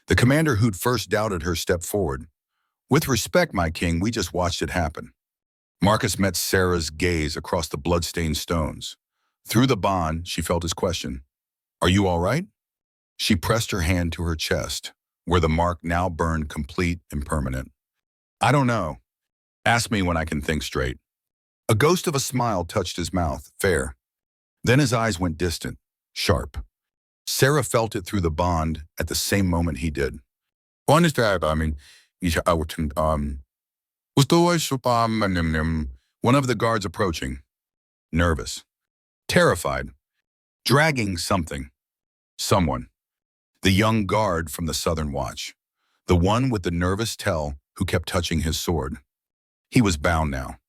The commander who'd first doubted her stepped forward. "With respect, my king, we just watched it happen." Marcus met Sera's gaze across the blood-stained stones. Through the bond, she felt his question. "Are you all right?" She pressed her hand to her chest, where the mark now burned complete and permanent. "I don't know. Ask me when I can think straight." A ghost of a smile touched his mouth. "Fair." Then his eyes went distant, sharp. Sera felt it through the bond at the same moment he did. One of the guards approaching, nervous, terrified, dragging something, someone. The young guard from the Southern Watch, the one with the nervous tell who kept touching his sword. He was bound now,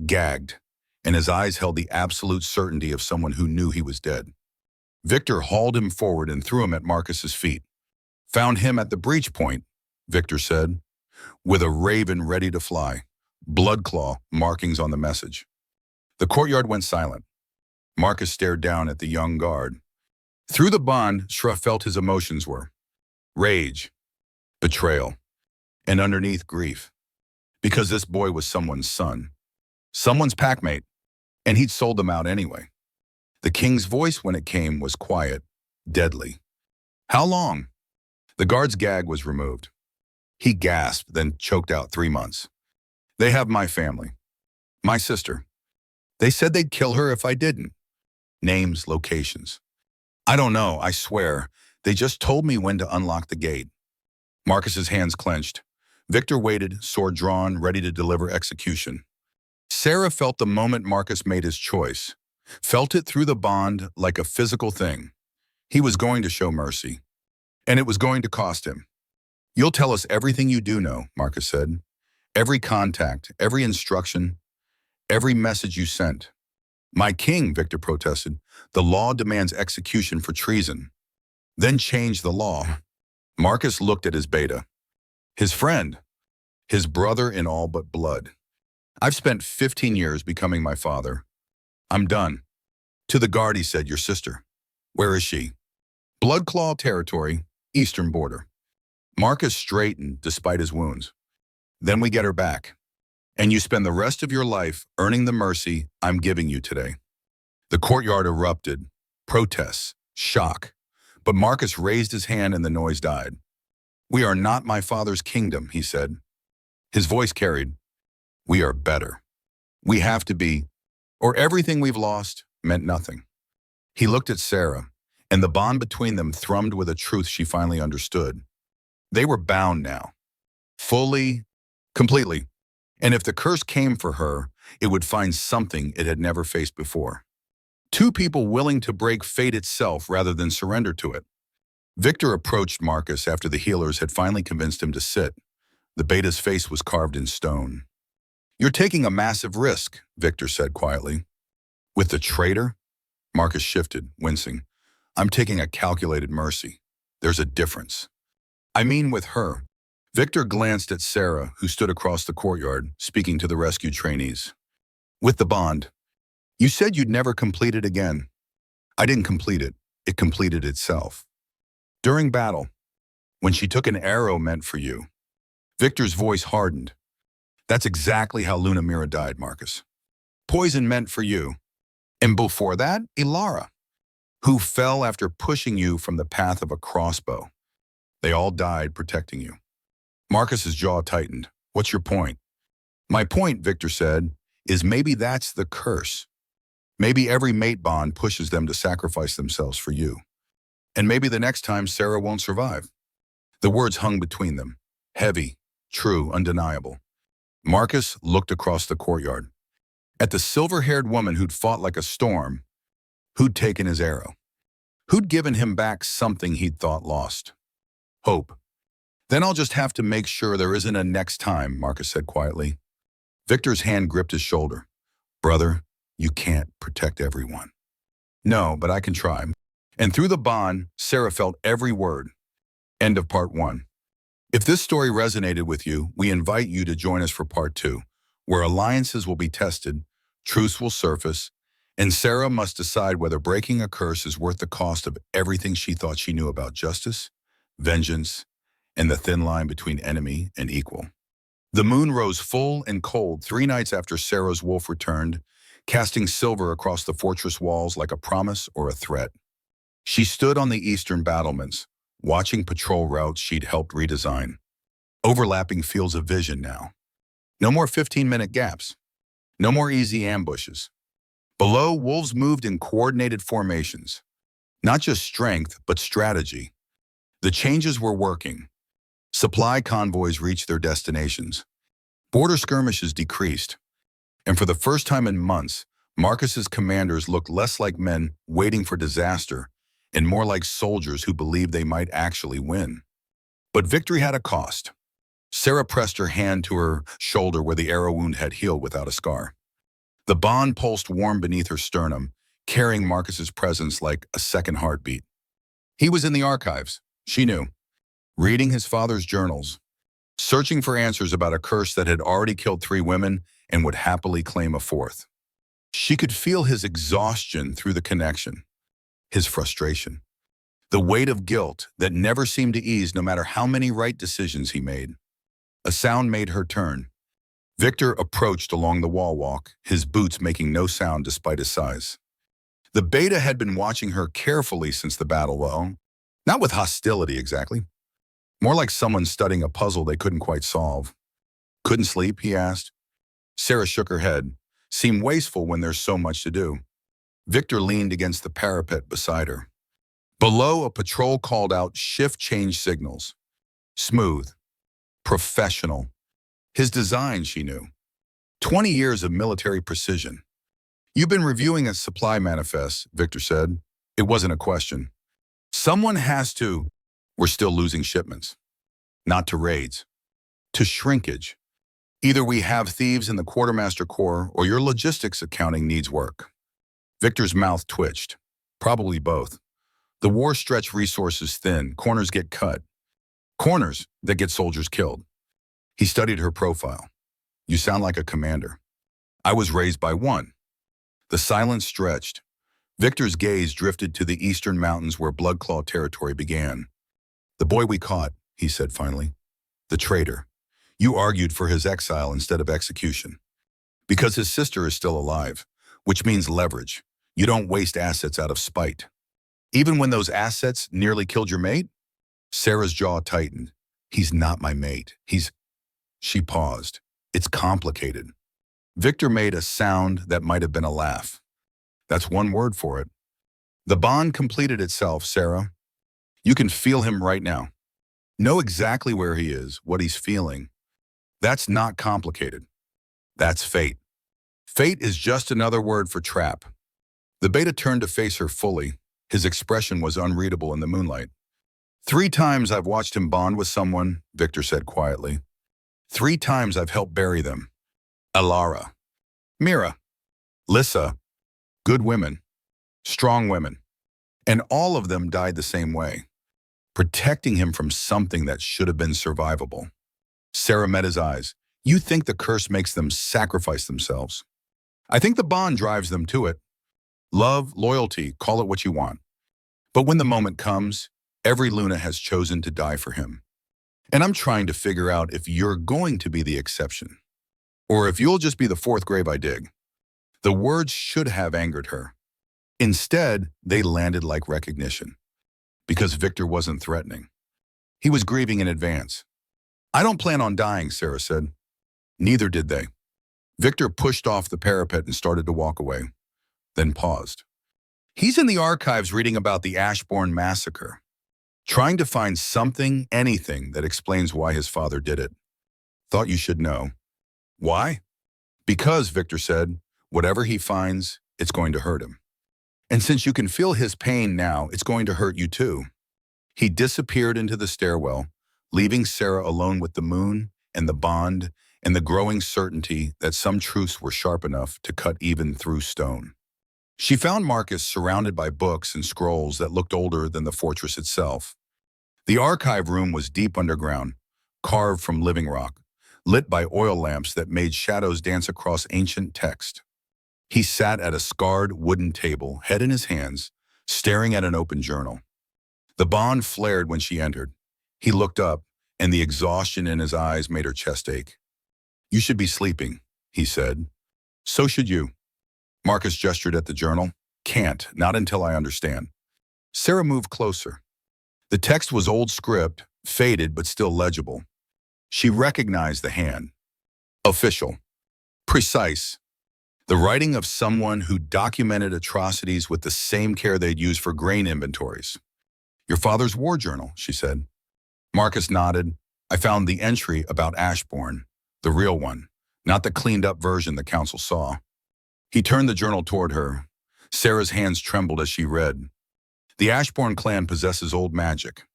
gagged, and his eyes held the absolute certainty of someone who knew he was dead. Victor hauled him forward and threw him at Marcus's feet. "Found him at the breach point," Victor said, with a raven ready to fly, blood claw markings on the message. The courtyard went silent. Marcus stared down at the young guard. Through the bond, Sera felt his emotions were rage, betrayal, and underneath grief. Because this boy was someone's son, someone's packmate, and he'd sold them out anyway. The king's voice when it came was quiet, deadly. "How long?" The guard's gag was removed. He gasped, then choked out 3 months. "They have my family. My sister. They said they'd kill her if I didn't. Names, locations. I don't know, I swear. They just told me when to unlock the gate." Marcus's hands clenched. Victor waited, sword drawn, ready to deliver execution. Sera felt the moment Marcus made his choice. Felt it through the bond like a physical thing. He was going to show mercy. And it was going to cost him. "You'll tell us everything you do know," Marcus said. "Every contact, every instruction, every message you sent." "My king," Victor protested, "the law demands execution for treason." "Then change the law." Marcus looked at his beta. His friend. His brother in all but blood. "I've spent 15 years becoming my father. I'm done." To the guard he said, "Your sister. Where is she?" "Bloodclaw territory, eastern border." Marcus straightened despite his wounds. "Then we get her back. And you spend the rest of your life earning the mercy I'm giving you today." The courtyard erupted. Protests. Shock. But Marcus raised his hand and the noise died. "We are not my father's kingdom," he said. His voice carried. "We are better. We have to be, or everything we've lost meant nothing." He looked at Sera, and the bond between them thrummed with a truth she finally understood. They were bound now. Fully, completely. And if the curse came for her, it would find something it had never faced before. Two people willing to break fate itself rather than surrender to it. Victor approached Marcus after the healers had finally convinced him to sit. The beta's face was carved in stone. "You're taking a massive risk," Victor said quietly. "With the traitor?" Marcus shifted, wincing. "I'm taking a calculated mercy. There's a difference." "I mean with her." Victor glanced at Sera, who stood across the courtyard, speaking to the rescue trainees. "With the bond. You said you'd never complete it again." "I didn't complete it. It completed itself. During battle. When she took an arrow meant for you. Victor's voice hardened. That's exactly how Luna Mira died, Marcus. Poison meant for you. And before that, Ilara, who fell after pushing you from the path of a crossbow. They all died protecting you. Marcus's jaw tightened. What's your point? My point, Victor said, is maybe that's the curse. Maybe every mate bond pushes them to sacrifice themselves for you. And maybe the next time Sera won't survive. The words hung between them, heavy, true, undeniable. Marcus looked across the courtyard, at the silver-haired woman who'd fought like a storm, who'd taken his arrow, who'd given him back something he'd thought lost. Hope. Then I'll just have to make sure there isn't a next time, Marcus said quietly. Victor's hand gripped his shoulder. Brother, you can't protect everyone. No, but I can try. And through the bond, Sera felt every word. End of part 1. If this story resonated with you, we invite you to join us for part 2, where alliances will be tested, truths will surface, and Sera must decide whether breaking a curse is worth the cost of everything she thought she knew about justice, vengeance, and the thin line between enemy and equal. The moon rose full and cold 3 nights after Sera's wolf returned, casting silver across the fortress walls like a promise or a threat. She stood on the eastern battlements, watching patrol routes she'd helped redesign. Overlapping fields of vision now. No more 15-minute gaps. No more easy ambushes. Below, wolves moved in coordinated formations. Not just strength, but strategy. The changes were working. Supply convoys reached their destinations. Border skirmishes decreased. And for the first time in months, Marcus's commanders looked less like men waiting for disaster and more like soldiers who believed they might actually win. But victory had a cost. Sera pressed her hand to her shoulder where the arrow wound had healed without a scar. The bond pulsed warm beneath her sternum, carrying Marcus's presence like a second heartbeat. He was in the archives, she knew, reading his father's journals, searching for answers about a curse that had already killed 3 women and would happily claim a 4th. She could feel his exhaustion through the connection. His frustration, the weight of guilt that never seemed to ease no matter how many right decisions he made. A sound made her turn. Victor approached along the wall walk, his boots making no sound despite his size. The beta had been watching her carefully since the battle, though, not with hostility exactly. More like someone studying a puzzle they couldn't quite solve. Couldn't sleep, he asked. Sera shook her head. Seemed wasteful when there's so much to do. Victor leaned against the parapet beside her. Below, a patrol called out shift change signals. Smooth. Professional. His design, she knew. 20 years of military precision. You've been reviewing a supply manifest, Victor said. It wasn't a question. Someone has to. We're still losing shipments. Not to raids. To shrinkage. Either we have thieves in the quartermaster corps or your logistics accounting needs work. Victor's mouth twitched. Probably both. The war stretched resources thin, corners get cut. Corners that get soldiers killed. He studied her profile. You sound like a commander. I was raised by one. The silence stretched. Victor's gaze drifted to the eastern mountains where Bloodclaw territory began. The boy we caught, he said finally. The traitor. You argued for his exile instead of execution. Because his sister is still alive, which means leverage. You don't waste assets out of spite. Even when those assets nearly killed your mate? Sera's jaw tightened. He's not my mate. She paused. It's complicated. Victor made a sound that might have been a laugh. That's one word for it. The bond completed itself, Sera. You can feel him right now. Know exactly where he is, what he's feeling. That's not complicated. That's fate. Fate is just another word for trap. The beta turned to face her fully. His expression was unreadable in the moonlight. 3 times I've watched him bond with someone, Victor said quietly. 3 times I've helped bury them. Alara, Mira, Lissa, good women, strong women. And all of them died the same way, protecting him from something that should have been survivable. Sera met his eyes. You think the curse makes them sacrifice themselves. I think the bond drives them to it. Love, loyalty, call it what you want. But when the moment comes, Every Luna has chosen to die for him. And I'm trying to figure out if you're going to be the exception, or if you'll just be the fourth grave I dig." The words should have angered her. Instead, they landed like recognition, because Victor wasn't threatening. He was grieving in advance. "I don't plan on dying," Sera said. Neither did they. Victor pushed off the parapet and started to walk away, then paused. "He's in the archives reading about the Ashborne massacre, trying to find something, anything, that explains why his father did it. Thought you should know." "Why?" "Because," Victor said, "whatever he finds, it's going to hurt him. And since you can feel his pain now, it's going to hurt you too." He disappeared into the stairwell, leaving Sera alone with the moon and the bond and the growing certainty that some truths were sharp enough to cut even through stone. She found Marcus surrounded by books and scrolls that looked older than the fortress itself. The archive room was deep underground, carved from living rock, lit by oil lamps that made shadows dance across ancient text. He sat at a scarred wooden table, head in his hands, staring at an open journal. The bond flared when she entered. He looked up, and the exhaustion in his eyes made her chest ache. "You should be sleeping," he said. "So should you." Marcus gestured at the journal. "Can't, not until I understand." Sera moved closer. The text was old script, faded but still legible. She recognized the hand. Official. Precise. The writing of someone who documented atrocities with the same care they'd use for grain inventories. "Your father's war journal," she said. Marcus nodded. "I found the entry about Ashborne, the real one, not the cleaned-up version the council saw." He turned the journal toward her. Sera's hands trembled as she read. "The Ashborne clan possesses old magic.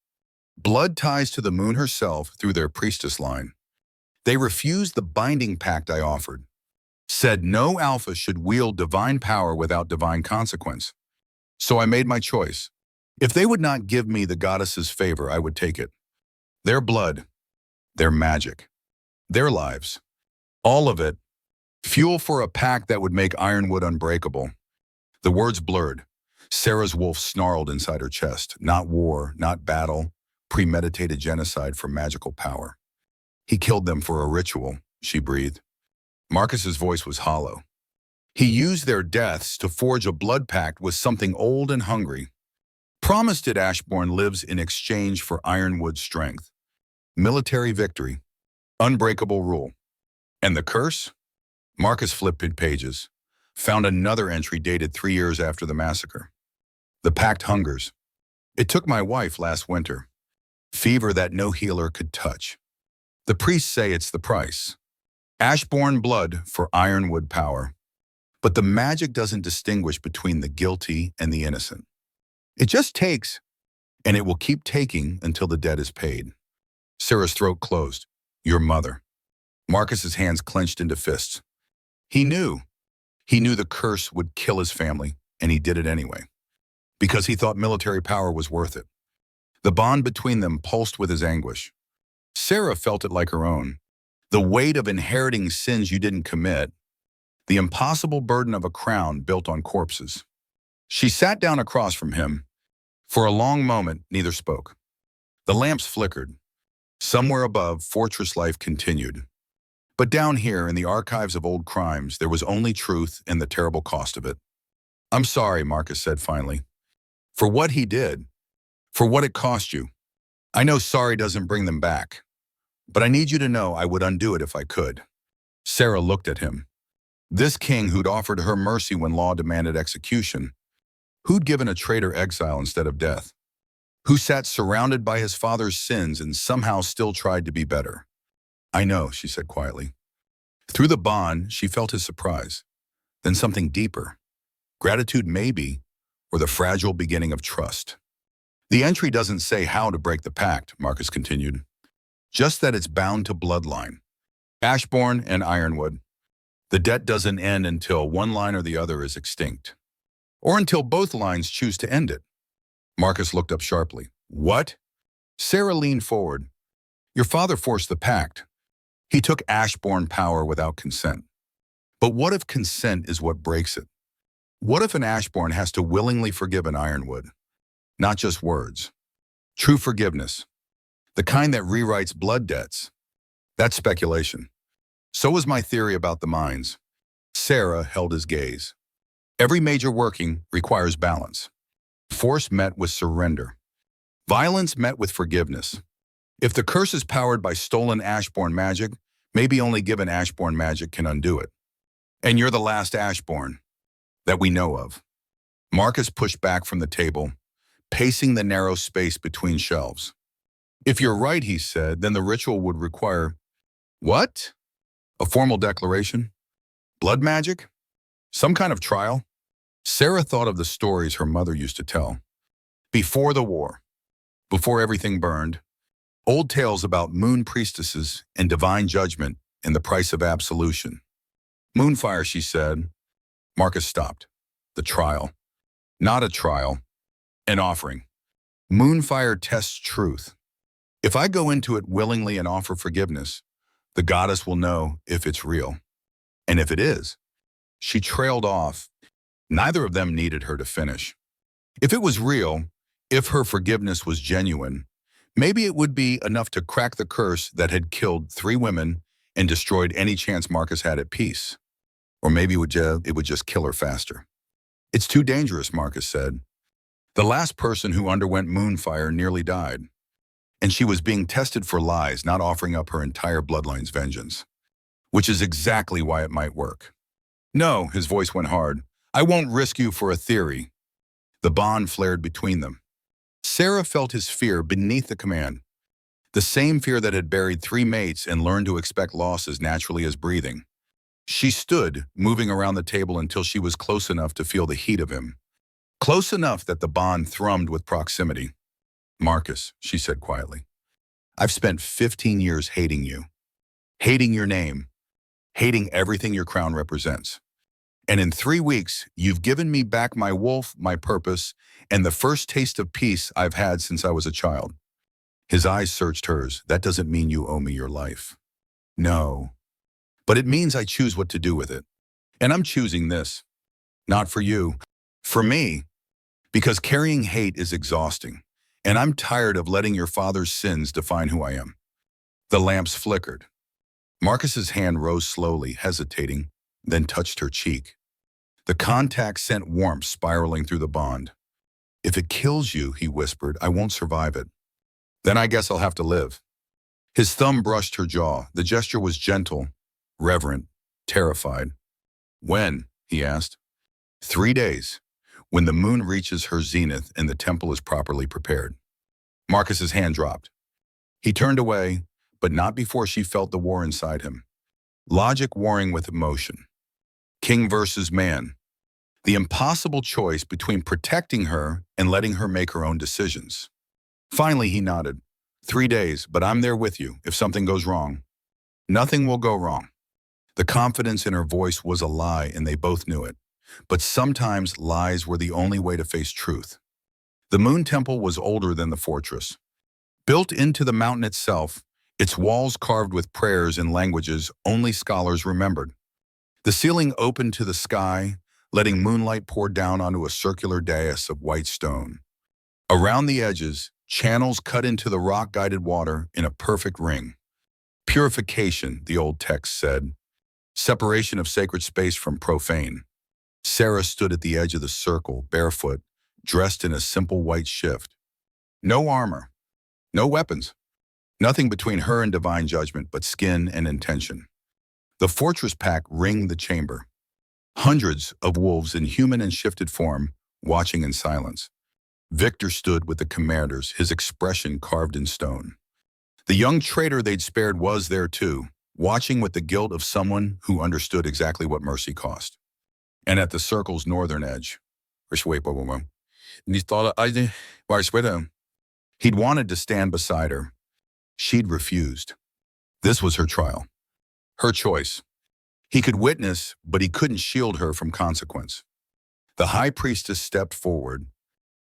Blood ties to the moon herself through their priestess line. They refused the binding pact I offered. Said no alpha should wield divine power without divine consequence. So I made my choice. If they would not give me the goddess's favor, I would take it. Their blood, their magic, their lives, all of it, fuel for a pact that would make Ironwood unbreakable." The words blurred. Sera's wolf snarled inside her chest. Not war, not battle, premeditated genocide for magical power. "He killed them for a ritual," she breathed. Marcus's voice was hollow. "He used their deaths to forge a blood pact with something old and hungry. Promised it Ashborne lives in exchange for Ironwood's strength. Military victory. Unbreakable rule. And the curse?" Marcus flipped pages. Found another entry dated 3 years after the massacre. "The pact hungers. It took my wife last winter. Fever that no healer could touch. The priests say it's the price. Ashborne blood for Ironwood power. But the magic doesn't distinguish between the guilty and the innocent. It just takes, and it will keep taking until the debt is paid." Sera's throat closed. "Your mother." Marcus's hands clenched into fists. He knew. He knew the curse would kill his family, and he did it anyway. Because he thought military power was worth it. The bond between them pulsed with his anguish. Sera felt it like her own. The weight of inheriting sins you didn't commit. The impossible burden of a crown built on corpses. She sat down across from him. For a long moment, neither spoke. The lamps flickered. Somewhere above, fortress life continued. But down here, in the archives of old crimes, there was only truth and the terrible cost of it. "I'm sorry," Marcus said finally. "For what he did. For what it cost you. I know sorry doesn't bring them back. But I need you to know I would undo it if I could." Sera looked at him. This king who'd offered her mercy when law demanded execution. Who'd given a traitor exile instead of death. Who sat surrounded by his father's sins and somehow still tried to be better. "I know," she said quietly. Through the bond, she felt his surprise. Then something deeper. Gratitude maybe, or the fragile beginning of trust. "The entry doesn't say how to break the pact," Marcus continued. "Just that it's bound to bloodline. Ashborne and Ironwood. The debt doesn't end until one line or the other is extinct. Or until both lines choose to end it." Marcus looked up sharply. "What?" Sera leaned forward. "Your father forced the pact. He took Ashborne power without consent. But what if consent is what breaks it? What if an Ashborne has to willingly forgive an Ironwood? Not just words. True forgiveness, the kind that rewrites blood debts. That's speculation. So was my theory about the mines. Sera held his gaze. Every major working requires balance. Force met with surrender. Violence met with forgiveness. If the curse is powered by stolen Ashborne magic, maybe only given Ashborne magic can undo it. And you're the last Ashborne that we know of. Marcus pushed back from the table, pacing the narrow space between shelves. If you're right, he said, then the ritual would require, what? A formal declaration? Blood magic? Some kind of trial? Sera thought of the stories her mother used to tell. Before the war, before everything burned, old tales about moon priestesses and divine judgment and the price of absolution. Moonfire, she said. Marcus stopped. The trial. Not a trial. An offering. Moonfire tests truth. If I go into it willingly and offer forgiveness, the goddess will know if it's real. And if it is, she trailed off. Neither of them needed her to finish. If it was real, if her forgiveness was genuine, maybe it would be enough to crack the curse that had killed 3 women and destroyed any chance Marcus had at peace. Or maybe it would just kill her faster. It's too dangerous, Marcus said. The last person who underwent Moonfire nearly died. And she was being tested for lies, not offering up her entire bloodline's vengeance. Which is exactly why it might work. No, his voice went hard. I won't risk you for a theory. The bond flared between them. Sera felt his fear beneath the command. The same fear that had buried 3 mates and learned to expect loss as naturally as breathing. She stood, moving around the table until she was close enough to feel the heat of him. Close enough that the bond thrummed with proximity. Marcus, she said quietly, I've spent 15 years hating you. Hating your name. Hating everything your crown represents. And in 3 weeks, you've given me back my wolf, my purpose, and the first taste of peace I've had since I was a child. His eyes searched hers. That doesn't mean you owe me your life. No. But it means I choose what to do with it. And I'm choosing this. Not for you. For me. Because carrying hate is exhausting. And I'm tired of letting your father's sins define who I am. The lamps flickered. Marcus's hand rose slowly, hesitating, then touched her cheek. The contact sent warmth spiraling through the bond. If it kills you, he whispered, I won't survive it. Then I guess I'll have to live. His thumb brushed her jaw. The gesture was gentle, reverent, terrified. When? He asked. 3 days. When the moon reaches her zenith and the temple is properly prepared. Marcus's hand dropped. He turned away, but not before she felt the war inside him. Logic warring with emotion. King versus man. The impossible choice between protecting her and letting her make her own decisions. Finally, he nodded. 3 days, but I'm there with you if something goes wrong. Nothing will go wrong. The confidence in her voice was a lie, and they both knew it. But sometimes lies were the only way to face truth. The Moon Temple was older than the fortress. Built into the mountain itself, its walls carved with prayers in languages only scholars remembered. The ceiling opened to the sky, letting moonlight pour down onto a circular dais of white stone. Around the edges, channels cut into the rock-guided water in a perfect ring. Purification, the old text said. Separation of sacred space from profane. Sera stood at the edge of the circle, barefoot, dressed in a simple white shift. No armor, no weapons, nothing between her and divine judgment but skin and intention. The fortress pack ringed the chamber. Hundreds of wolves in human and shifted form, watching in silence. Victor stood with the commanders, his expression carved in stone. The young traitor they'd spared was there too, watching with the guilt of someone who understood exactly what mercy cost. And at the circle's northern edge, he'd wanted to stand beside her. She'd refused. This was her trial. Her choice. He could witness, but he couldn't shield her from consequence. The high priestess stepped forward.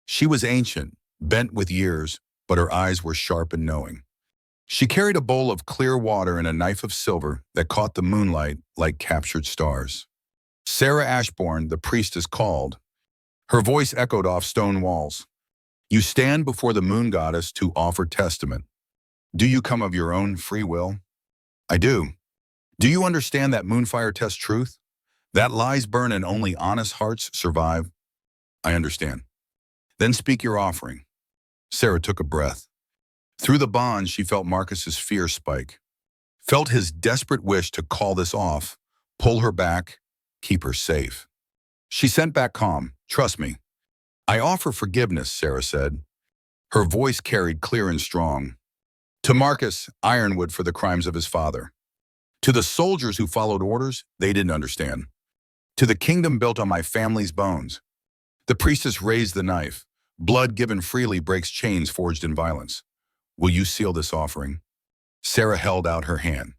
She was ancient, bent with years, but her eyes were sharp and knowing. She carried a bowl of clear water and a knife of silver that caught the moonlight like captured stars. Sera Ashborne, the priestess, called. Her voice echoed off stone walls. You stand before the moon goddess to offer testament. Do you come of your own free will? I do. Do you understand that moonfire tests truth? That lies burn and only honest hearts survive? I understand. Then speak your offering. Sera took a breath. Through the bond, she felt Marcus's fear spike, felt his desperate wish to call this off, pull her back, keep her safe. She sent back calm. Trust me. I offer forgiveness, Sera said. Her voice carried clear and strong. To Marcus, Ironwood for the crimes of his father. To the soldiers who followed orders, they didn't understand. To the kingdom built on my family's bones. The priestess raised the knife. Blood given freely breaks chains forged in violence. Will you seal this offering? Sera held out her hand.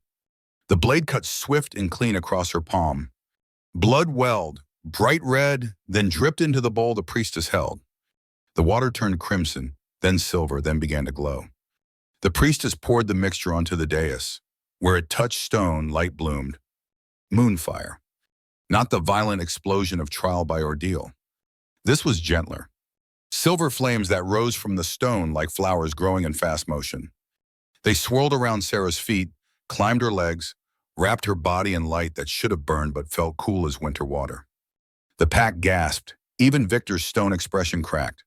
The blade cut swift and clean across her palm. Blood welled, bright red, then dripped into the bowl the priestess held. The water turned crimson, then silver, then began to glow. The priestess poured the mixture onto the dais. Where it touched stone, light bloomed. Moonfire. Not the violent explosion of trial by ordeal. This was gentler. Silver flames that rose from the stone like flowers growing in fast motion. They swirled around Sera's feet, climbed her legs, wrapped her body in light that should have burned but felt cool as winter water. The pack gasped. Even Victor's stone expression cracked.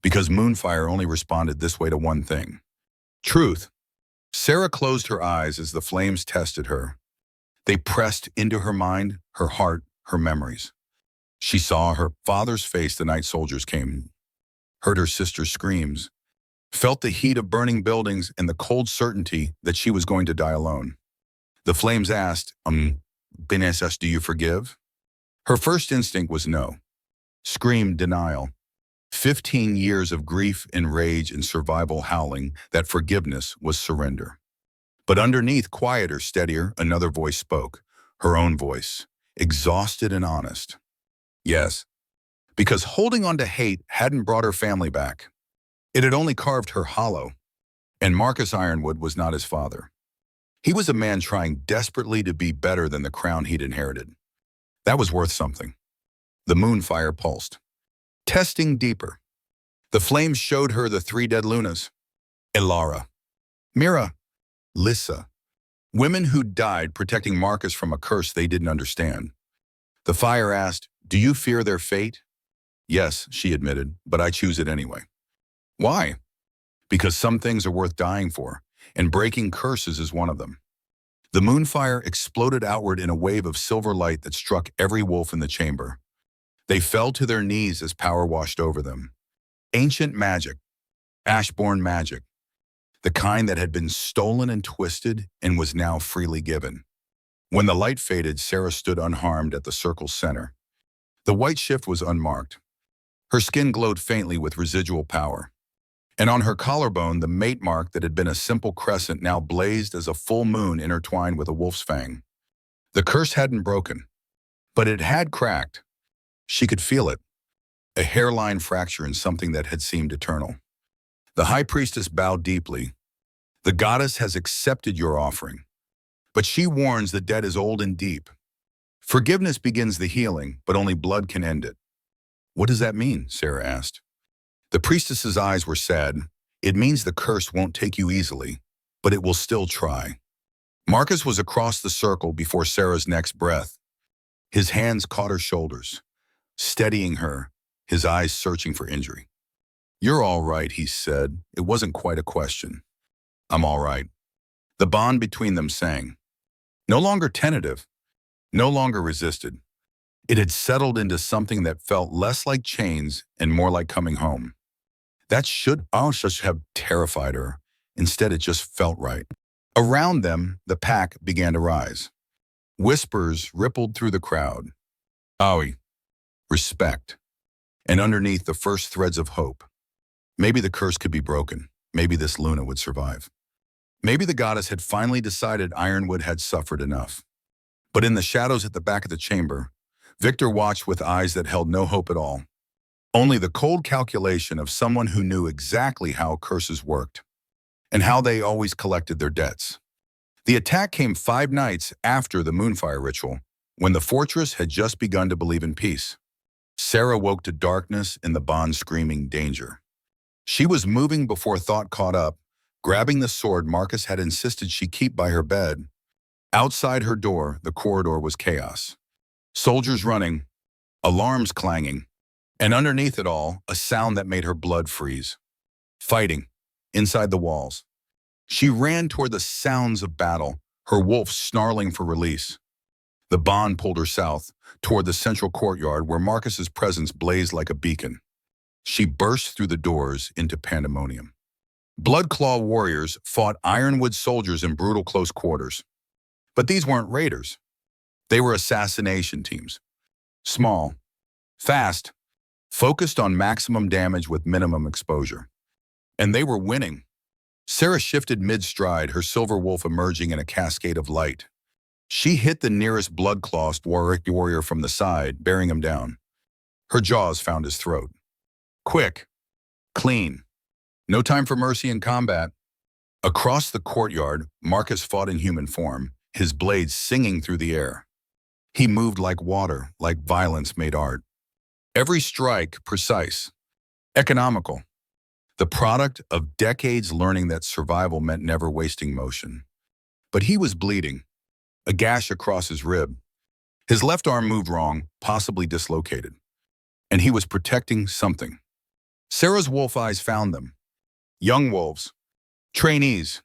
Because Moonfire only responded this way to one thing. Truth. Sera closed her eyes as the flames tested her. They pressed into her mind, her heart, her memories. She saw her father's face the night soldiers came, heard her sister's screams, felt the heat of burning buildings and the cold certainty that she was going to die alone. The flames asked, Benesas, do you forgive? Her first instinct was no. Screamed denial. 15 years of grief and rage and survival howling that forgiveness was surrender. But underneath, quieter, steadier, another voice spoke, her own voice, exhausted and honest. Yes, because holding on to hate hadn't brought her family back. It had only carved her hollow. And Marcus Ironwood was not his father. He was a man trying desperately to be better than the crown he'd inherited. That was worth something. The moonfire pulsed. Testing deeper. The flames showed her the 3 dead Lunas. Ilara, Mira, Lissa. Women who died protecting Marcus from a curse they didn't understand. The fire asked, do you fear their fate? Yes, she admitted, but I choose it anyway. Why? Because some things are worth dying for, and breaking curses is one of them. The moonfire exploded outward in a wave of silver light that struck every wolf in the chamber. They fell to their knees as power washed over them. Ancient magic, Ashborne magic, the kind that had been stolen and twisted and was now freely given. When the light faded, Sera stood unharmed at the circle's center. The white shift was unmarked. Her skin glowed faintly with residual power. And on her collarbone, the mate mark that had been a simple crescent now blazed as a full moon intertwined with a wolf's fang. The curse hadn't broken, but it had cracked. She could feel it, a hairline fracture in something that had seemed eternal. The high priestess bowed deeply. The goddess has accepted your offering, but she warns the debt is old and deep. Forgiveness begins the healing, but only blood can end it. What does that mean? Sera asked. The priestess's eyes were sad. It means the curse won't take you easily, but it will still try. Marcus was across the circle before Sera's next breath. His hands caught her shoulders, steadying her, his eyes searching for injury. You're all right, he said. It wasn't quite a question. I'm all right. The bond between them sang. No longer tentative, no longer resisted. It had settled into something that felt less like chains and more like coming home. That should also have terrified her. Instead, it just felt right. Around them, the pack began to rise. Whispers rippled through the crowd. Aoi, respect. And underneath, the first threads of hope. Maybe the curse could be broken. Maybe this Luna would survive. Maybe the goddess had finally decided Ironwood had suffered enough. But in the shadows at the back of the chamber, Victor watched with eyes that held no hope at all. Only the cold calculation of someone who knew exactly how curses worked and how they always collected their debts. The attack came 5 nights after the moonfire ritual, when the fortress had just begun to believe in peace. Sera woke to darkness and the bond screaming danger. She was moving before thought caught up, grabbing the sword Marcus had insisted she keep by her bed. Outside her door, the corridor was chaos. Soldiers running, alarms clanging, and underneath it all, a sound that made her blood freeze. Fighting, inside the walls. She ran toward the sounds of battle, her wolf snarling for release. The bond pulled her south, toward the central courtyard where Marcus's presence blazed like a beacon. She burst through the doors into pandemonium. Bloodclaw warriors fought Ironwood soldiers in brutal close quarters. But these weren't raiders. They were assassination teams. Small, fast, focused on maximum damage with minimum exposure. And they were winning. Sera shifted mid-stride, her silver wolf emerging in a cascade of light. She hit the nearest blood-clawed warrior from the side, bearing him down. Her jaws found his throat. Quick, clean. No time for mercy in combat. Across the courtyard, Marcus fought in human form, his blades singing through the air. He moved like water, like violence made art. Every strike precise, economical. The product of decades learning that survival meant never wasting motion. But he was bleeding, a gash across his rib. His left arm moved wrong, possibly dislocated. And he was protecting something. Sera's wolf eyes found them. Young wolves, trainees.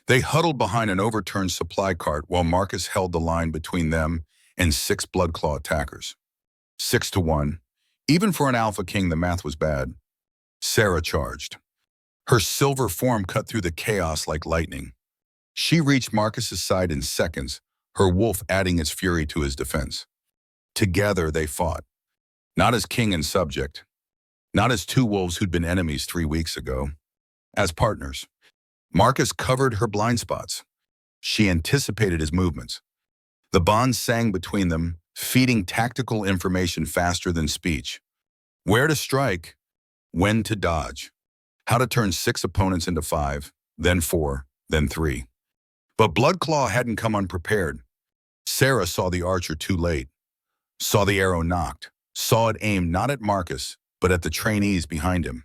They huddled behind an overturned supply cart while Marcus held the line between them and 6 bloodclaw attackers. 6-1. Even for an alpha king, the math was bad. Sera charged. Her silver form cut through the chaos like lightning. She reached Marcus's side in seconds, her wolf adding its fury to his defense. Together they fought. Not as king and subject. Not as 2 wolves who'd been enemies 3 weeks ago. As partners. Marcus covered her blind spots. She anticipated his movements. The bond sang between them, feeding tactical information faster than speech. Where to strike, when to dodge, how to turn 6 opponents into 5, then 4, then 3. But Bloodclaw hadn't come unprepared. Sera saw the archer too late, saw the arrow knocked, saw it aimed not at Marcus, but at the trainees behind him.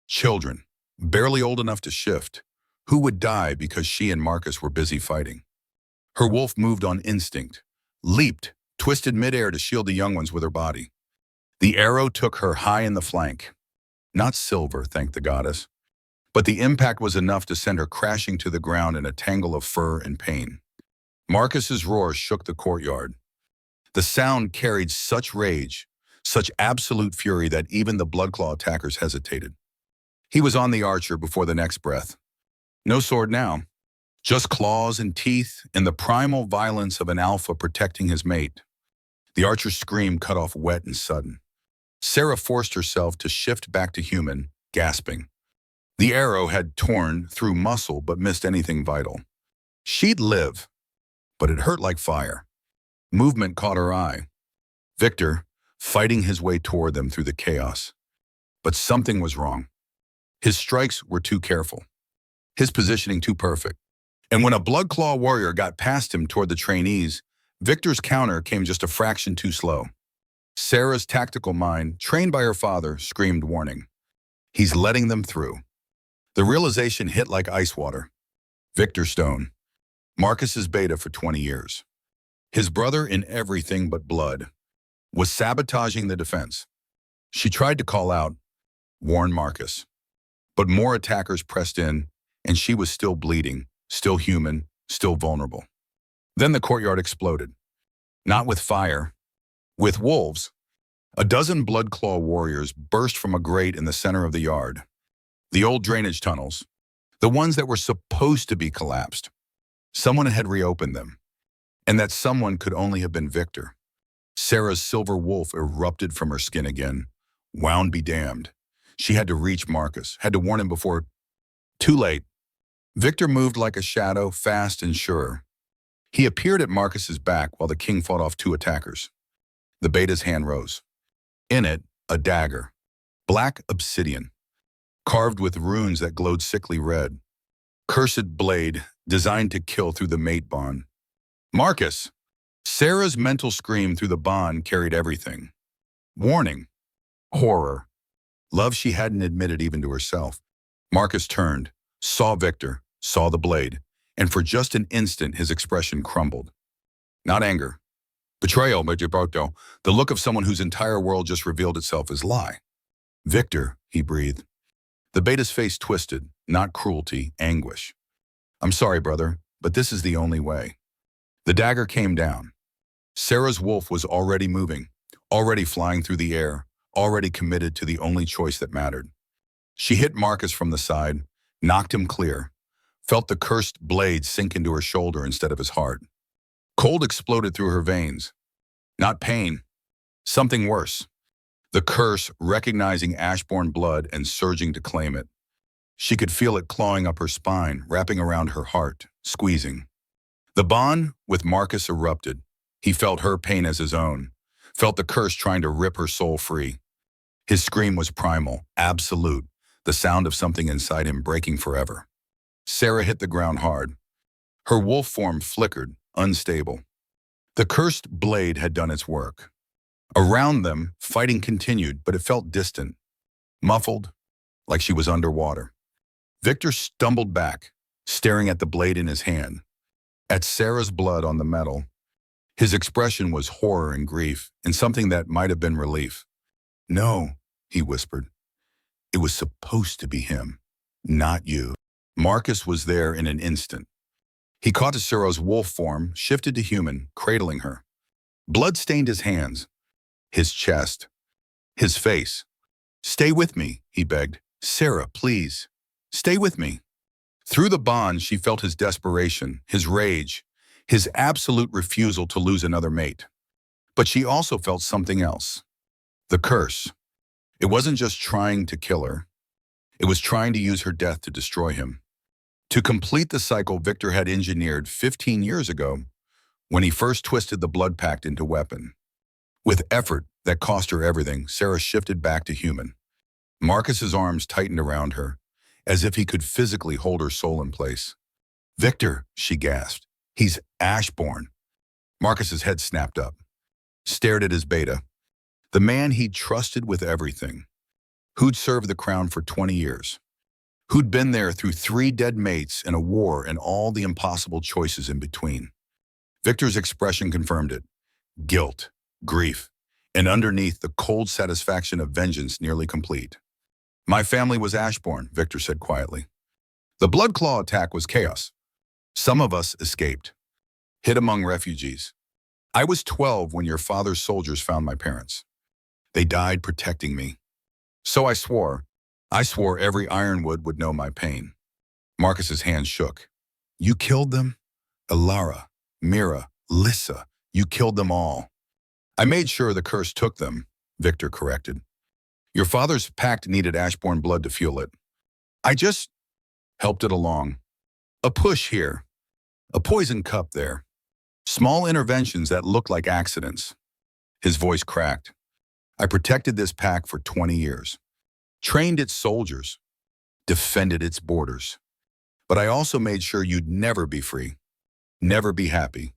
Children, barely old enough to shift, who would die because she and Marcus were busy fighting. Her wolf moved on instinct, leaped, twisted midair to shield the young ones with her body. The arrow took her high in the flank. Not silver, thank the goddess. But the impact was enough to send her crashing to the ground in a tangle of fur and pain. Marcus's roar shook the courtyard. The sound carried such rage, such absolute fury that even the Bloodclaw attackers hesitated. He was on the archer before the next breath. No sword now, just claws and teeth and the primal violence of an alpha protecting his mate. The archer's scream cut off wet and sudden. Sera forced herself to shift back to human, gasping. The arrow had torn through muscle but missed anything vital. She'd live, but it hurt like fire. Movement caught her eye. Victor, fighting his way toward them through the chaos. But something was wrong. His strikes were too careful. His positioning too perfect. And when a Bloodclaw warrior got past him toward the trainees, Victor's counter came just a fraction too slow. Sera's tactical mind, trained by her father, screamed warning. He's letting them through. The realization hit like ice water. Victor Stone, Marcus's beta for 20 years. His brother in everything but blood, was sabotaging the defense. She tried to call out, warn Marcus. But more attackers pressed in, and she was still bleeding, still human, still vulnerable. Then the courtyard exploded. Not with fire, with wolves. A dozen Bloodclaw warriors burst from a grate in the center of the yard. The old drainage tunnels, the ones that were supposed to be collapsed. Someone had reopened them, and that someone could only have been Victor. Sera's silver wolf erupted from her skin again. Wound be damned. She had to reach Marcus, had to warn him before. Too late. Victor moved like a shadow, fast and sure. He appeared at Marcus's back while the king fought off 2 attackers. The beta's hand rose. In it, a dagger, black obsidian, carved with runes that glowed sickly red. Cursed blade, designed to kill through the mate bond. Marcus! Sera's mental scream through the bond carried everything. Warning, horror, Love she hadn't admitted even to herself. Marcus turned, saw Victor, saw the blade, and for just an instant his expression crumbled. Not anger. Betrayal, but the look of someone whose entire world just revealed itself as lie. Victor, he breathed. The beta's face twisted, not cruelty, anguish. I'm sorry, brother, but this is the only way. The dagger came down. Sera's wolf was already moving, already flying through the air, already committed to the only choice that mattered. She hit Marcus from the side, knocked him clear, felt the cursed blade sink into her shoulder instead of his heart. Cold exploded through her veins. Not pain, something worse. The curse recognizing Ashborne blood and surging to claim it. She could feel it clawing up her spine, wrapping around her heart, squeezing. The bond with Marcus erupted. He felt her pain as his own, felt the curse trying to rip her soul free. His scream was primal, absolute, the sound of something inside him breaking forever. Sera hit the ground hard. Her wolf form flickered, unstable. The cursed blade had done its work. Around them, fighting continued, but it felt distant, muffled, like she was underwater. Victor stumbled back, staring at the blade in his hand, at Sera's blood on the metal. His expression was horror and grief, and something that might have been relief. No, he whispered. It was supposed to be him, not you. Marcus was there in an instant. He caught to Sera's wolf form, shifted to human, cradling her. Blood stained his hands, his chest, his face. Stay with me, he begged. Sera, please, stay with me. Through the bond, she felt his desperation, his rage, his absolute refusal to lose another mate. But she also felt something else. The curse. It wasn't just trying to kill her. It was trying to use her death to destroy him. To complete the cycle Victor had engineered 15 years ago, when he first twisted the blood pact into weapon. With effort that cost her everything, Sera shifted back to human. Marcus's arms tightened around her, as if he could physically hold her soul in place. Victor, she gasped. He's Ashborne. Marcus's head snapped up, stared at his beta, the man he'd trusted with everything, who'd served the crown for 20 years, who'd been there through 3 dead mates and a war and all the impossible choices in between. Victor's expression confirmed it. Guilt, grief, and underneath the cold satisfaction of vengeance nearly complete. My family was Ashborne, Victor said quietly. The blood claw attack was chaos. Some of us escaped, hid among refugees. I was 12 when your father's soldiers found my parents. They died protecting me. So I swore every Ironwood would know my pain. Marcus's hand shook. You killed them? Alara, Mira, Lissa, you killed them all. I made sure the curse took them, Victor corrected. Your father's pact needed Ashborne blood to fuel it. I just helped it along. A push here, a poison cup there. Small interventions that looked like accidents. His voice cracked. I protected this pact for 20 years. Trained its soldiers. Defended its borders. But I also made sure you'd never be free. Never be happy.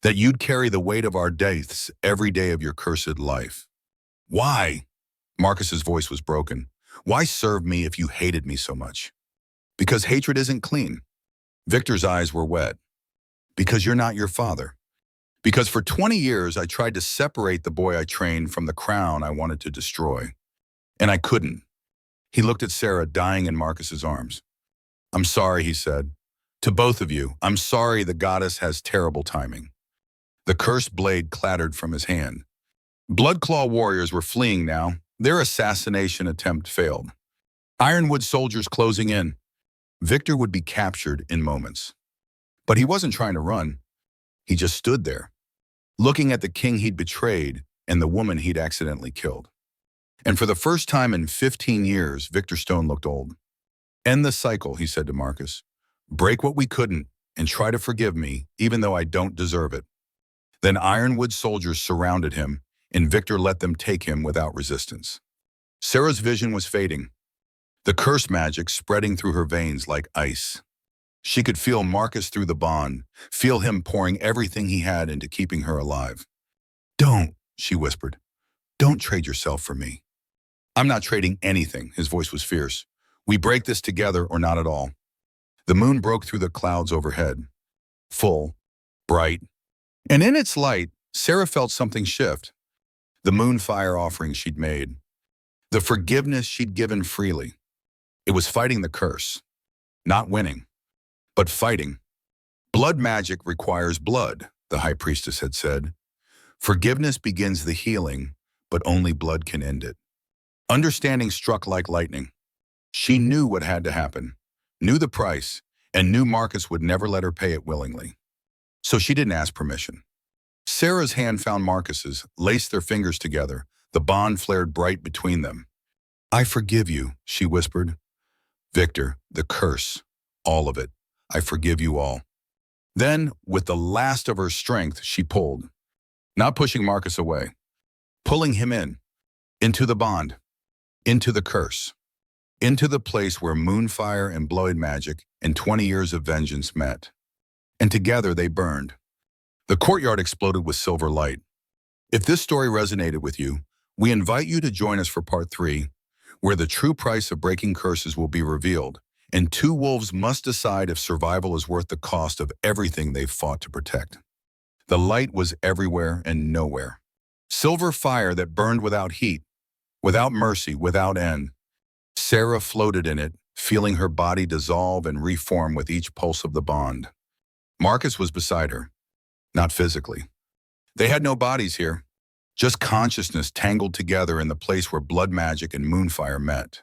That you'd carry the weight of our deaths every day of your cursed life. Why? Marcus's voice was broken. Why serve me if you hated me so much? Because hatred isn't clean. Victor's eyes were wet. Because you're not your father. Because for 20 years I tried to separate the boy I trained from the crown I wanted to destroy. And I couldn't. He looked at Sera dying in Marcus's arms. I'm sorry, he said. To both of you, I'm sorry the goddess has terrible timing. The cursed blade clattered from his hand. Bloodclaw warriors were fleeing now. Their assassination attempt failed. Ironwood soldiers closing in. Victor would be captured in moments. But he wasn't trying to run. He just stood there, looking at the king he'd betrayed and the woman he'd accidentally killed. And for the first time in 15 years, Victor Stone looked old. End the cycle, he said to Marcus. Break what we couldn't and try to forgive me, even though I don't deserve it. Then Ironwood soldiers surrounded him, and Victor let them take him without resistance. Sera's vision was fading, the curse magic spreading through her veins like ice. She could feel Marcus through the bond, feel him pouring everything he had into keeping her alive. Don't, she whispered. Don't trade yourself for me. I'm not trading anything, his voice was fierce. We break this together or not at all. The moon broke through the clouds overhead, full, bright, and in its light, Sera felt something shift. The moon fire offering she'd made, the forgiveness she'd given freely. It was fighting the curse, not winning, but fighting. Blood magic requires blood, the high priestess had said. Forgiveness begins the healing, but only blood can end it. Understanding struck like lightning. She knew what had to happen, knew the price, and knew Marcus would never let her pay it willingly. So she didn't ask permission. Sera's hand found Marcus's, laced their fingers together. The bond flared bright between them. I forgive you, she whispered. Victor, the curse, all of it. I forgive you all. Then, with the last of her strength, she pulled, not pushing Marcus away, pulling him in, into the bond, into the curse, into the place where moonfire and blood magic and 20 years of vengeance met. And together they burned. The courtyard exploded with silver light. If this story resonated with you, we invite you to join us for part 3, where the true price of breaking curses will be revealed, and two wolves must decide if survival is worth the cost of everything they've fought to protect. The light was everywhere and nowhere. Silver fire that burned without heat, without mercy, without end. Sera floated in it, feeling her body dissolve and reform with each pulse of the bond. Marcus was beside her, not physically. They had no bodies here, just consciousness tangled together in the place where blood magic and moonfire met.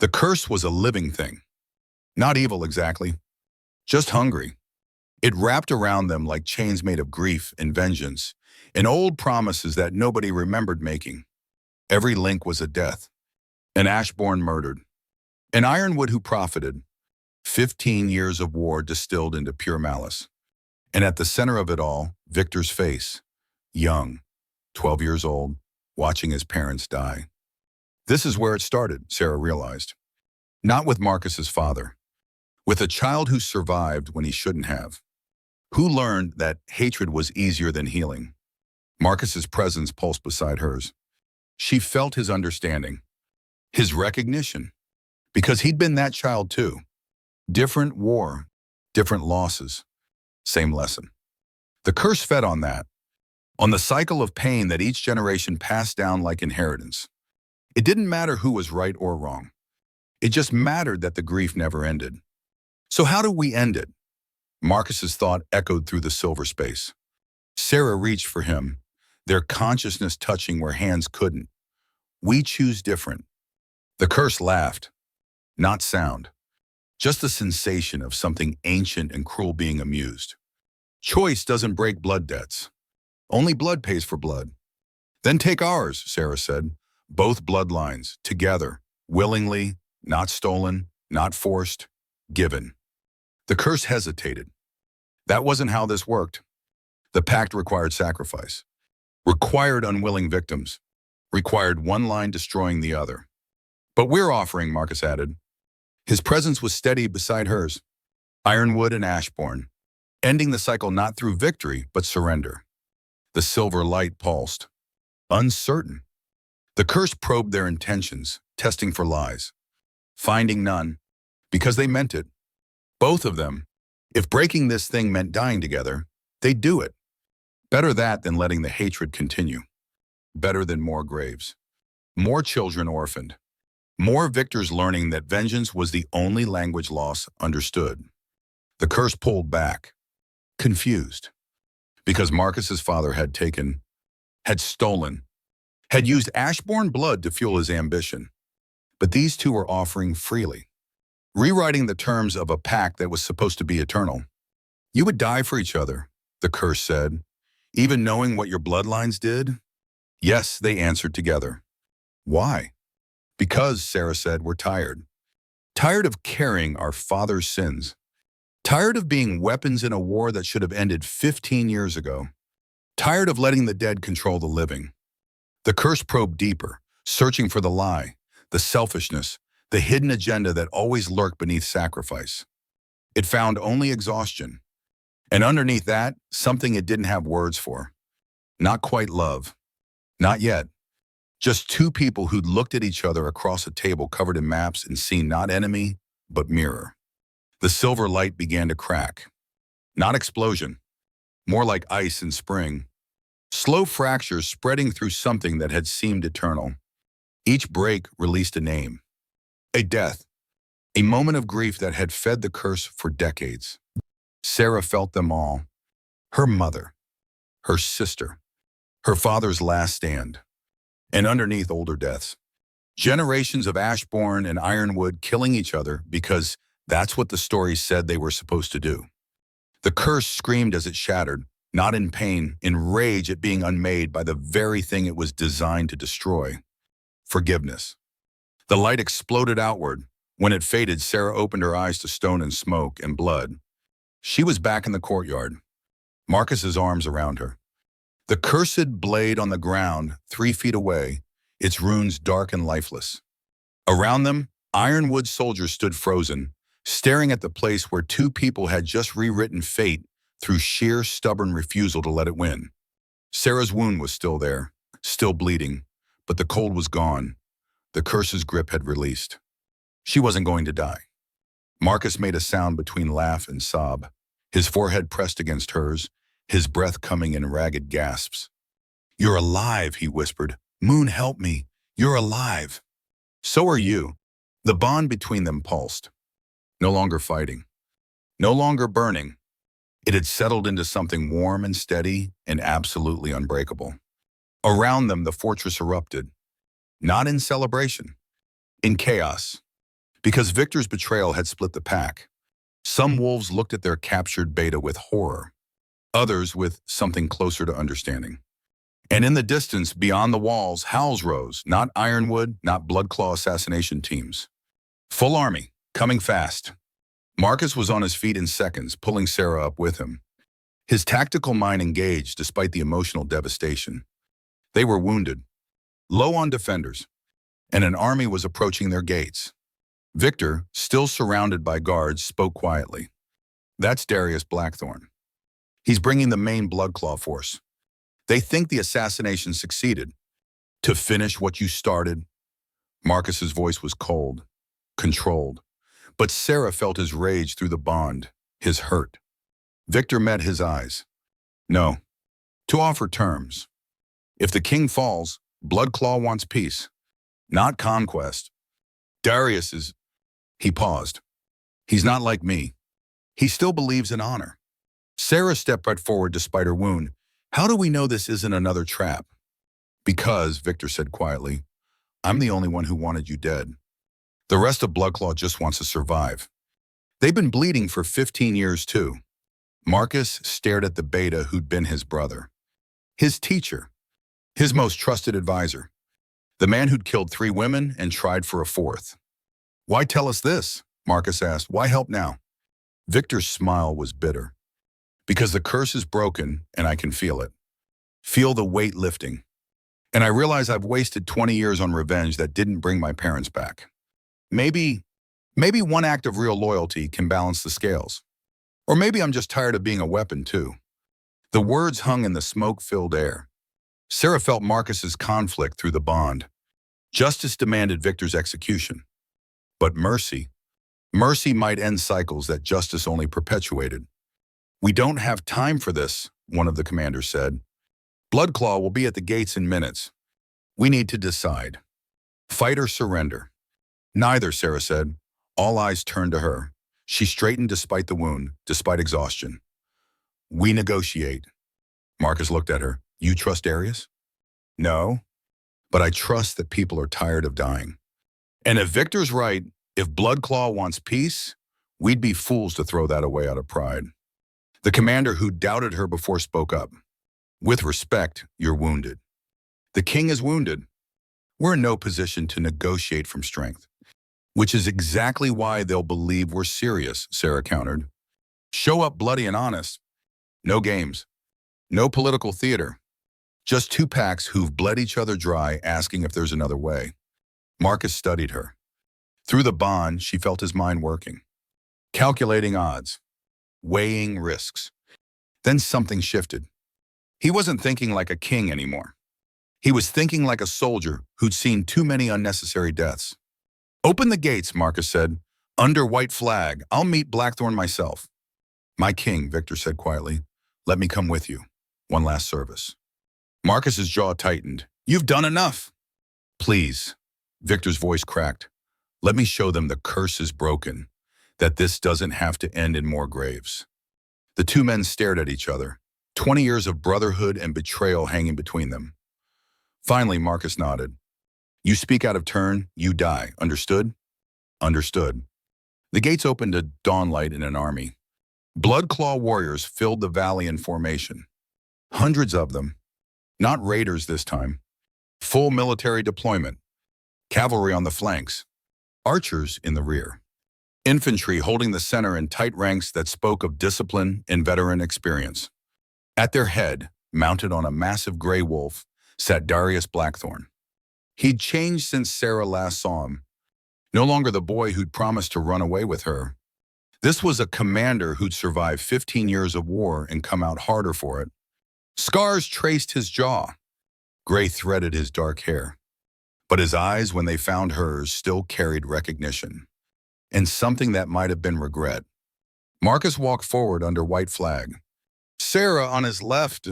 The curse was a living thing. Not evil exactly, just hungry. It wrapped around them like chains made of grief and vengeance, and old promises that nobody remembered making. Every link was a death. An Ashborne murdered. An Ironwood who profited. 15 years of war distilled into pure malice. And at the center of it all, Victor's face, young, 12 years old, watching his parents die. This is where it started, Sera realized. Not with Marcus's father. With a child who survived when he shouldn't have. Who learned that hatred was easier than healing. Marcus's presence pulsed beside hers. She felt his understanding, his recognition, because he'd been that child too. Different war, different losses, same lesson. The curse fed on that, on the cycle of pain that each generation passed down like inheritance. It didn't matter who was right or wrong. It just mattered that the grief never ended. So how do we end it? Marcus's thought echoed through the silver space. Sera reached for him, their consciousness touching where hands couldn't. We choose different. The curse laughed. Not sound. Just the sensation of something ancient and cruel being amused. Choice doesn't break blood debts. Only blood pays for blood. Then take ours, Sera said. Both bloodlines, together, willingly, not stolen, not forced, given. The curse hesitated. That wasn't how this worked. The pact required sacrifice, required unwilling victims, required one line destroying the other. But we're offering, Marcus added. His presence was steady beside hers. Ironwood and Ashborne, ending the cycle not through victory, but surrender. The silver light pulsed. Uncertain. The curse probed their intentions, testing for lies. Finding none, because they meant it. Both of them. If breaking this thing meant dying together, they'd do it. Better that than letting the hatred continue. Better than more graves. More children orphaned. More victors learning that vengeance was the only language loss understood. The curse pulled back, confused, because Marcus's father had stolen, had used Ashborne blood to fuel his ambition. But these two were offering freely, rewriting the terms of a pact that was supposed to be eternal. You would die for each other, the curse said, even knowing what your bloodlines did? Yes, they answered together. Why? Because, Sera said, we're tired. Tired of carrying our father's sins. Tired of being weapons in a war that should have ended 15 years ago. Tired of letting the dead control the living. The curse probed deeper, searching for the lie, the selfishness, the hidden agenda that always lurked beneath sacrifice. It found only exhaustion. And underneath that, something it didn't have words for. Not quite love. Not yet. Just two people who'd looked at each other across a table covered in maps and seen not enemy, but mirror. The silver light began to crack. Not explosion, more like ice in spring. Slow fractures spreading through something that had seemed eternal. Each break released a name. A death. A moment of grief that had fed the curse for decades. Sera felt them all. Her mother. Her sister. Her father's last stand. And underneath, older deaths. Generations of Ashborne and Ironwood killing each other because that's what the story said they were supposed to do. The curse screamed as it shattered, not in pain, in rage at being unmade by the very thing it was designed to destroy. Forgiveness. The light exploded outward. When it faded, Sera opened her eyes to stone and smoke and blood. She was back in the courtyard, Marcus's arms around her. The cursed blade on the ground, 3 feet away, its runes dark and lifeless. Around them, Ironwood soldiers stood frozen, staring at the place where two people had just rewritten fate through sheer stubborn refusal to let it win. Sera's wound was still there, still bleeding, but the cold was gone. The curse's grip had released. She wasn't going to die. Marcus made a sound between laugh and sob, his forehead pressed against hers, his breath coming in ragged gasps. "You're alive," he whispered. "Moon, help me. You're alive." "So are you." The bond between them pulsed. No longer fighting. No longer burning. It had settled into something warm and steady and absolutely unbreakable. Around them, the fortress erupted. Not in celebration. In chaos. Because Victor's betrayal had split the pack. Some wolves looked at their captured beta with horror. Others with something closer to understanding. And in the distance, beyond the walls, howls rose, not Ironwood, not Bloodclaw assassination teams. Full army, coming fast. Marcus was on his feet in seconds, pulling Sera up with him. His tactical mind engaged despite the emotional devastation. They were wounded, low on defenders, and an army was approaching their gates. Victor, still surrounded by guards, spoke quietly. "That's Darius Blackthorn. He's bringing the main Bloodclaw force. They think the assassination succeeded. To finish what you started." Marcus's voice was cold, controlled. But Sera felt his rage through the bond, his hurt. Victor met his eyes. "No. To offer terms. If the king falls, Bloodclaw wants peace, not conquest. Darius is..." He paused. "He's not like me. He still believes in honor." Sera stepped right forward despite her wound. "How do we know this isn't another trap?" "Because," Victor said quietly, "I'm the only one who wanted you dead. The rest of Bloodclaw just wants to survive. They've been bleeding for 15 years too." Marcus stared at the beta who'd been his brother. His teacher. His most trusted advisor. The man who'd killed 3 women and tried for a 4th. "Why tell us this?" Marcus asked. "Why help now?" Victor's smile was bitter. "Because the curse is broken and I can feel it. Feel the weight lifting. And I realize I've wasted 20 years on revenge that didn't bring my parents back. Maybe one act of real loyalty can balance the scales. Or maybe I'm just tired of being a weapon too." The words hung in the smoke-filled air. Sera felt Marcus's conflict through the bond. Justice demanded Victor's execution. But mercy might end cycles that justice only perpetuated. "We don't have time for this," one of the commanders said. "Bloodclaw will be at the gates in minutes. We need to decide. Fight or surrender." "Neither," Sera said. All eyes turned to her. She straightened despite the wound, despite exhaustion. "We negotiate." Marcus looked at her. "You trust Darius?" "No, but I trust that people are tired of dying. And if Victor's right, if Bloodclaw wants peace, we'd be fools to throw that away out of pride." The commander who doubted her before spoke up. "With respect, you're wounded. The king is wounded. We're in no position to negotiate from strength." "Which is exactly why they'll believe we're serious," Sera countered. "Show up bloody and honest. No games. No political theater. Just 2 packs who've bled each other dry asking if there's another way." Marcus studied her. Through the bond, she felt his mind working. Calculating odds. Weighing risks. Then something shifted. He wasn't thinking like a king anymore. He was thinking like a soldier who'd seen too many unnecessary deaths. "Open the gates," Marcus said. "Under white flag. I'll meet Blackthorn myself." "My king," Victor said quietly. "Let me come with you. One last service." Marcus's jaw tightened. "You've done enough." "Please." Victor's voice cracked. "Let me show them the curse is broken, that this doesn't have to end in more graves." The two men stared at each other, 20 years of brotherhood and betrayal hanging between them. Finally, Marcus nodded. "You speak out of turn, you die. Understood?" "Understood." The gates opened to dawnlight in an army. Bloodclaw warriors filled the valley in formation. Hundreds of them. Not raiders this time. Full military deployment. Cavalry on the flanks. Archers in the rear. Infantry holding the center in tight ranks that spoke of discipline and veteran experience. At their head, mounted on a massive gray wolf, sat Darius Blackthorn. He'd changed since Sera last saw him. No longer the boy who'd promised to run away with her. This was a commander who'd survived 15 years of war and come out harder for it. Scars traced his jaw. Gray threaded his dark hair. But his eyes, when they found hers, still carried recognition. And something that might have been regret. Marcus walked forward under white flag. Sera on his left,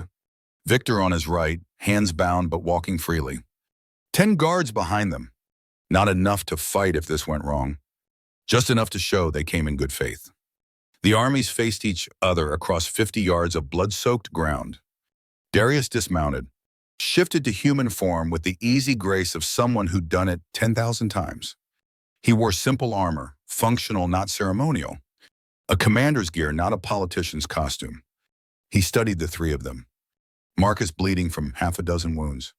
Victor on his right, hands bound but walking freely. 10 guards behind them. Not enough to fight if this went wrong. Just enough to show they came in good faith. The armies faced each other across 50 yards of blood-soaked ground. Darius dismounted, shifted to human form with the easy grace of someone who'd done it 10,000 times. He wore simple armor, functional, not ceremonial. A commander's gear, not a politician's costume. He studied the three of them. Marcus bleeding from half a dozen wounds.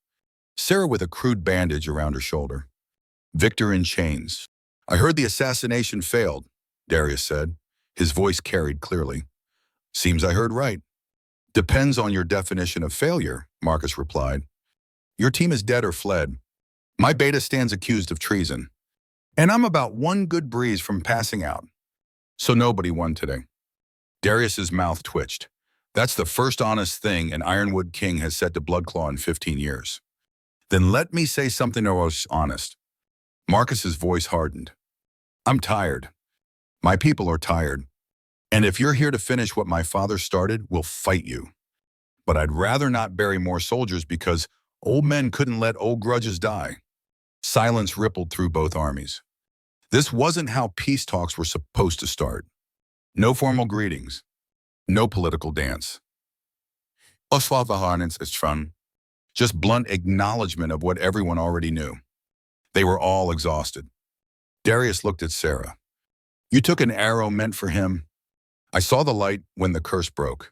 Sera with a crude bandage around her shoulder. Victor in chains. "I heard the assassination failed," Darius said. His voice carried clearly. "Seems I heard right." "Depends on your definition of failure," Marcus replied. "Your team is dead or fled. My beta stands accused of treason. And I'm about one good breeze from passing out. So nobody won today." Darius's mouth twitched. "That's the first honest thing an Ironwood king has said to Bloodclaw in 15 years. "Then let me say something that was honest." Marcus's voice hardened. "I'm tired. My people are tired. And if you're here to finish what my father started, we'll fight you. But I'd rather not bury more soldiers because old men couldn't let old grudges die." Silence rippled through both armies. This wasn't how peace talks were supposed to start. No formal greetings. No political dance. Just blunt acknowledgement of what everyone already knew. They were all exhausted. Darius looked at Sera. "You took an arrow meant for him. I saw the light when the curse broke.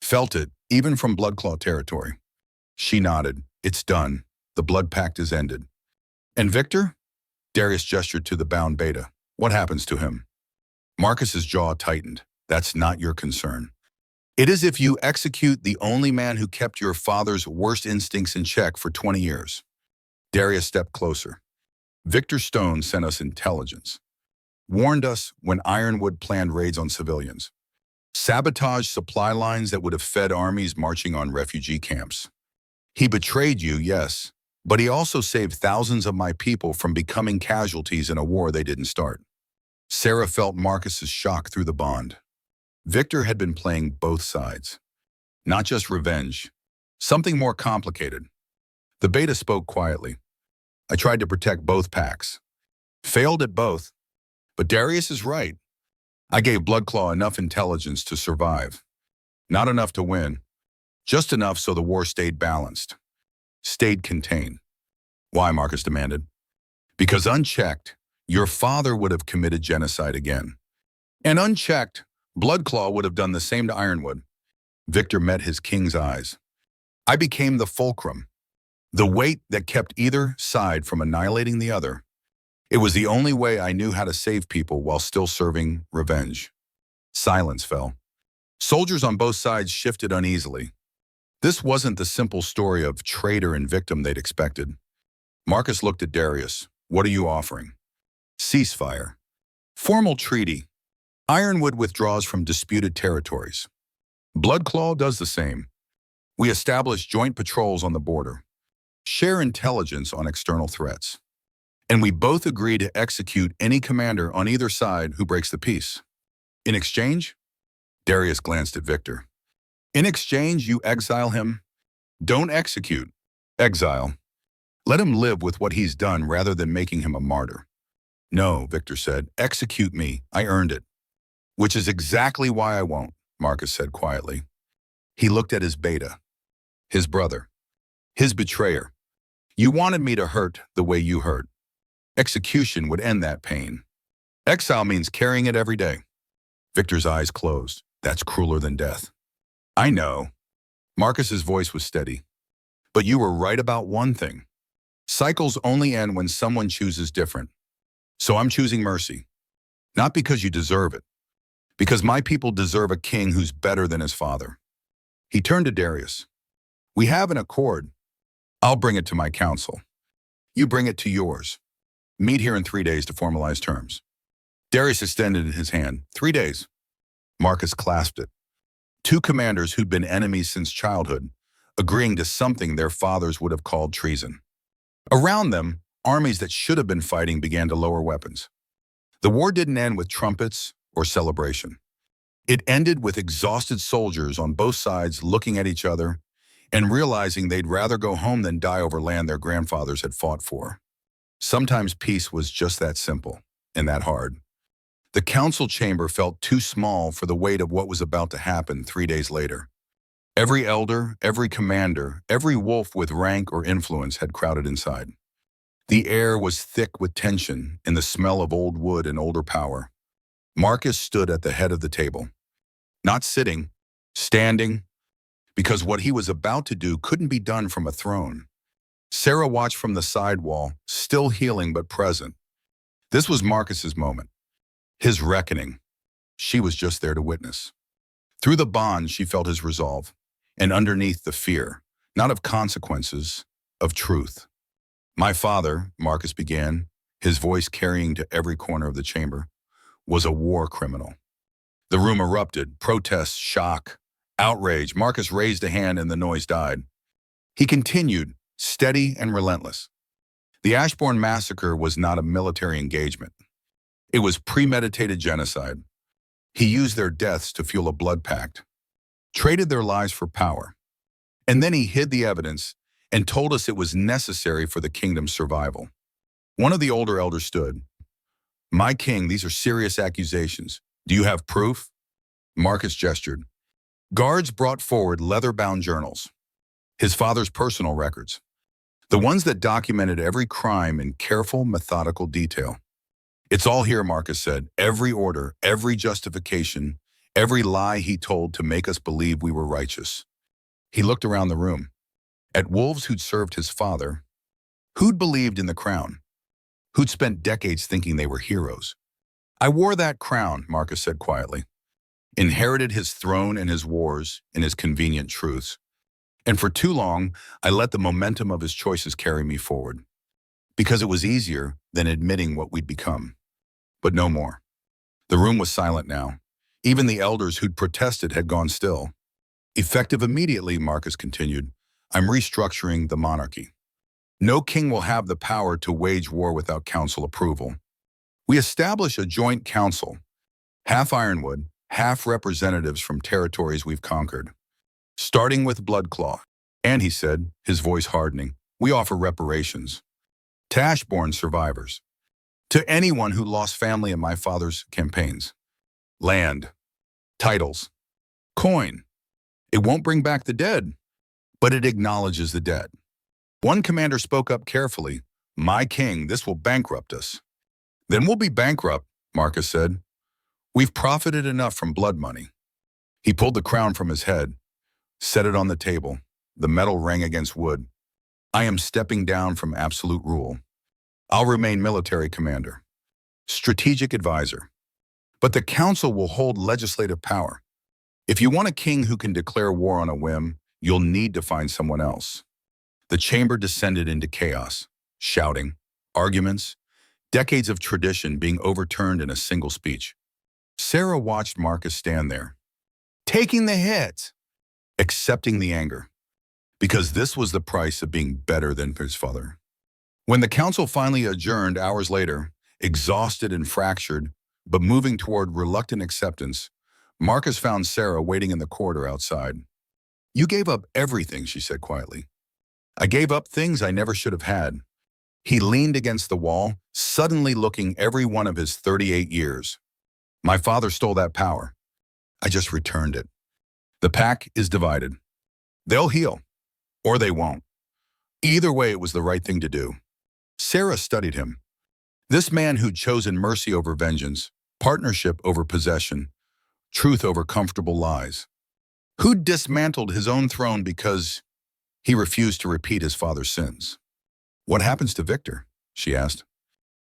Felt it, even from Bloodclaw territory." She nodded. "It's done. The blood pact is ended." "And Victor?" Darius gestured to the bound beta. "What happens to him?" Marcus's jaw tightened. "That's not your concern. It is if you execute the only man who kept your father's worst instincts in check for 20 years. Darius stepped closer. "Victor Stone sent us intelligence. Warned us when Ironwood planned raids on civilians. Sabotaged supply lines that would have fed armies marching on refugee camps. He betrayed you, yes, but he also saved thousands of my people from becoming casualties in a war they didn't start." Sera felt Marcus's shock through the bond. Victor had been playing both sides. Not just revenge. Something more complicated. The beta spoke quietly. "I tried to protect both packs. Failed at both. But Darius is right. I gave Bloodclaw enough intelligence to survive. Not enough to win. Just enough so the war stayed balanced. Stayed contained." "Why?" Marcus demanded. "Because unchecked, your father would have committed genocide again. And unchecked, Bloodclaw would have done the same to Ironwood." Victor met his king's eyes. "I became the fulcrum. The weight that kept either side from annihilating the other. It was the only way I knew how to save people while still serving revenge." Silence fell. Soldiers on both sides shifted uneasily. This wasn't the simple story of traitor and victim they'd expected. Marcus looked at Darius. "What are you offering?" "Ceasefire. Formal treaty. Ironwood withdraws from disputed territories. Bloodclaw does the same. We establish joint patrols on the border. share intelligence on external threats. And we both agree to execute any commander on either side who breaks the peace. In exchange, Darius glanced at Victor. In exchange, you exile him? Don't execute. Exile. Let him live with what he's done rather than making him a martyr. No, Victor said. Execute me. I earned it. Which is exactly why I won't, Marcus said quietly. He looked at his beta, his brother, his betrayer. You wanted me to hurt the way you hurt. Execution would end that pain. Exile means carrying it every day. Victor's eyes closed. That's crueler than death. I know. Marcus's voice was steady. But you were right about one thing. Cycles only end when someone chooses different. So I'm choosing mercy. Not because you deserve it. Because my people deserve a king who's better than his father. He turned to Darius. We have an accord. I'll bring it to my council. You bring it to yours. Meet here in 3 days to formalize terms. Darius extended his hand. 3 days. Marcus clasped it. Two commanders who'd been enemies since childhood, agreeing to something their fathers would have called treason. Around them, armies that should have been fighting began to lower weapons. The war didn't end with trumpets or celebration. It ended with exhausted soldiers on both sides looking at each other and realizing they'd rather go home than die over land their grandfathers had fought for. Sometimes peace was just that simple and that hard. The council chamber felt too small for the weight of what was about to happen 3 days later. Every elder, every commander, every wolf with rank or influence had crowded inside. The air was thick with tension and the smell of old wood and older power. Marcus stood at the head of the table. Not sitting, standing, because what he was about to do couldn't be done from a throne. Sera watched from the side wall, still healing but present. This was Marcus's moment. His reckoning. She was just there to witness. Through the bond, she felt his resolve, and underneath the fear, not of consequences, of truth. My father, Marcus began, his voice carrying to every corner of the chamber, was a war criminal. The room erupted, protests, shock, outrage. Marcus raised a hand and the noise died. He continued, steady and relentless. The Ashborne massacre was not a military engagement. It was premeditated genocide. He used their deaths to fuel a blood pact, traded their lives for power. And then he hid the evidence and told us it was necessary for the kingdom's survival. One of the older elders stood. My king, these are serious accusations. Do you have proof? Marcus gestured. Guards brought forward leather-bound journals, his father's personal records, the ones that documented every crime in careful, methodical detail. It's all here, Marcus said. Every order, every justification, every lie he told to make us believe we were righteous. He looked around the room, at wolves who'd served his father, who'd believed in the crown, who'd spent decades thinking they were heroes. I wore that crown, Marcus said quietly, inherited his throne and his wars and his convenient truths. And for too long, I let the momentum of his choices carry me forward, because it was easier than admitting what we'd become. But no more. The room was silent now. Even the elders who'd protested had gone still. Effective immediately, Marcus continued, I'm restructuring the monarchy. No king will have the power to wage war without council approval. We establish a joint council, half Ironwood, half representatives from territories we've conquered. Starting with Bloodclaw. And he said, his voice hardening, we offer reparations. To Ashborne survivors. To anyone who lost family in my father's campaigns. Land. Titles. Coin. It won't bring back the dead, but it acknowledges the dead. One commander spoke up carefully. My king, this will bankrupt us. Then we'll be bankrupt, Marcus said. We've profited enough from blood money. He pulled the crown from his head, set it on the table. The metal rang against wood. I am stepping down from absolute rule. I'll remain military commander, strategic advisor. But the council will hold legislative power. If you want a king who can declare war on a whim, you'll need to find someone else. The chamber descended into chaos, shouting, arguments, decades of tradition being overturned in a single speech. Sera watched Marcus stand there, taking the hit, accepting the anger. because this was the price of being better than his father. When the council finally adjourned hours later, exhausted and fractured, but moving toward reluctant acceptance, Marcus found Sera waiting in the corridor outside. "You gave up everything," she said quietly. "I gave up things I never should have had." He leaned against the wall, suddenly looking every one of his 38 years. "My father stole that power. I just returned it. The pack is divided. They'll heal, or they won't. Either way, it was the right thing to do." Sera studied him. This man who'd chosen mercy over vengeance, partnership over possession, truth over comfortable lies. Who'd dismantled his own throne because he refused to repeat his father's sins. "What happens to Victor?" she asked.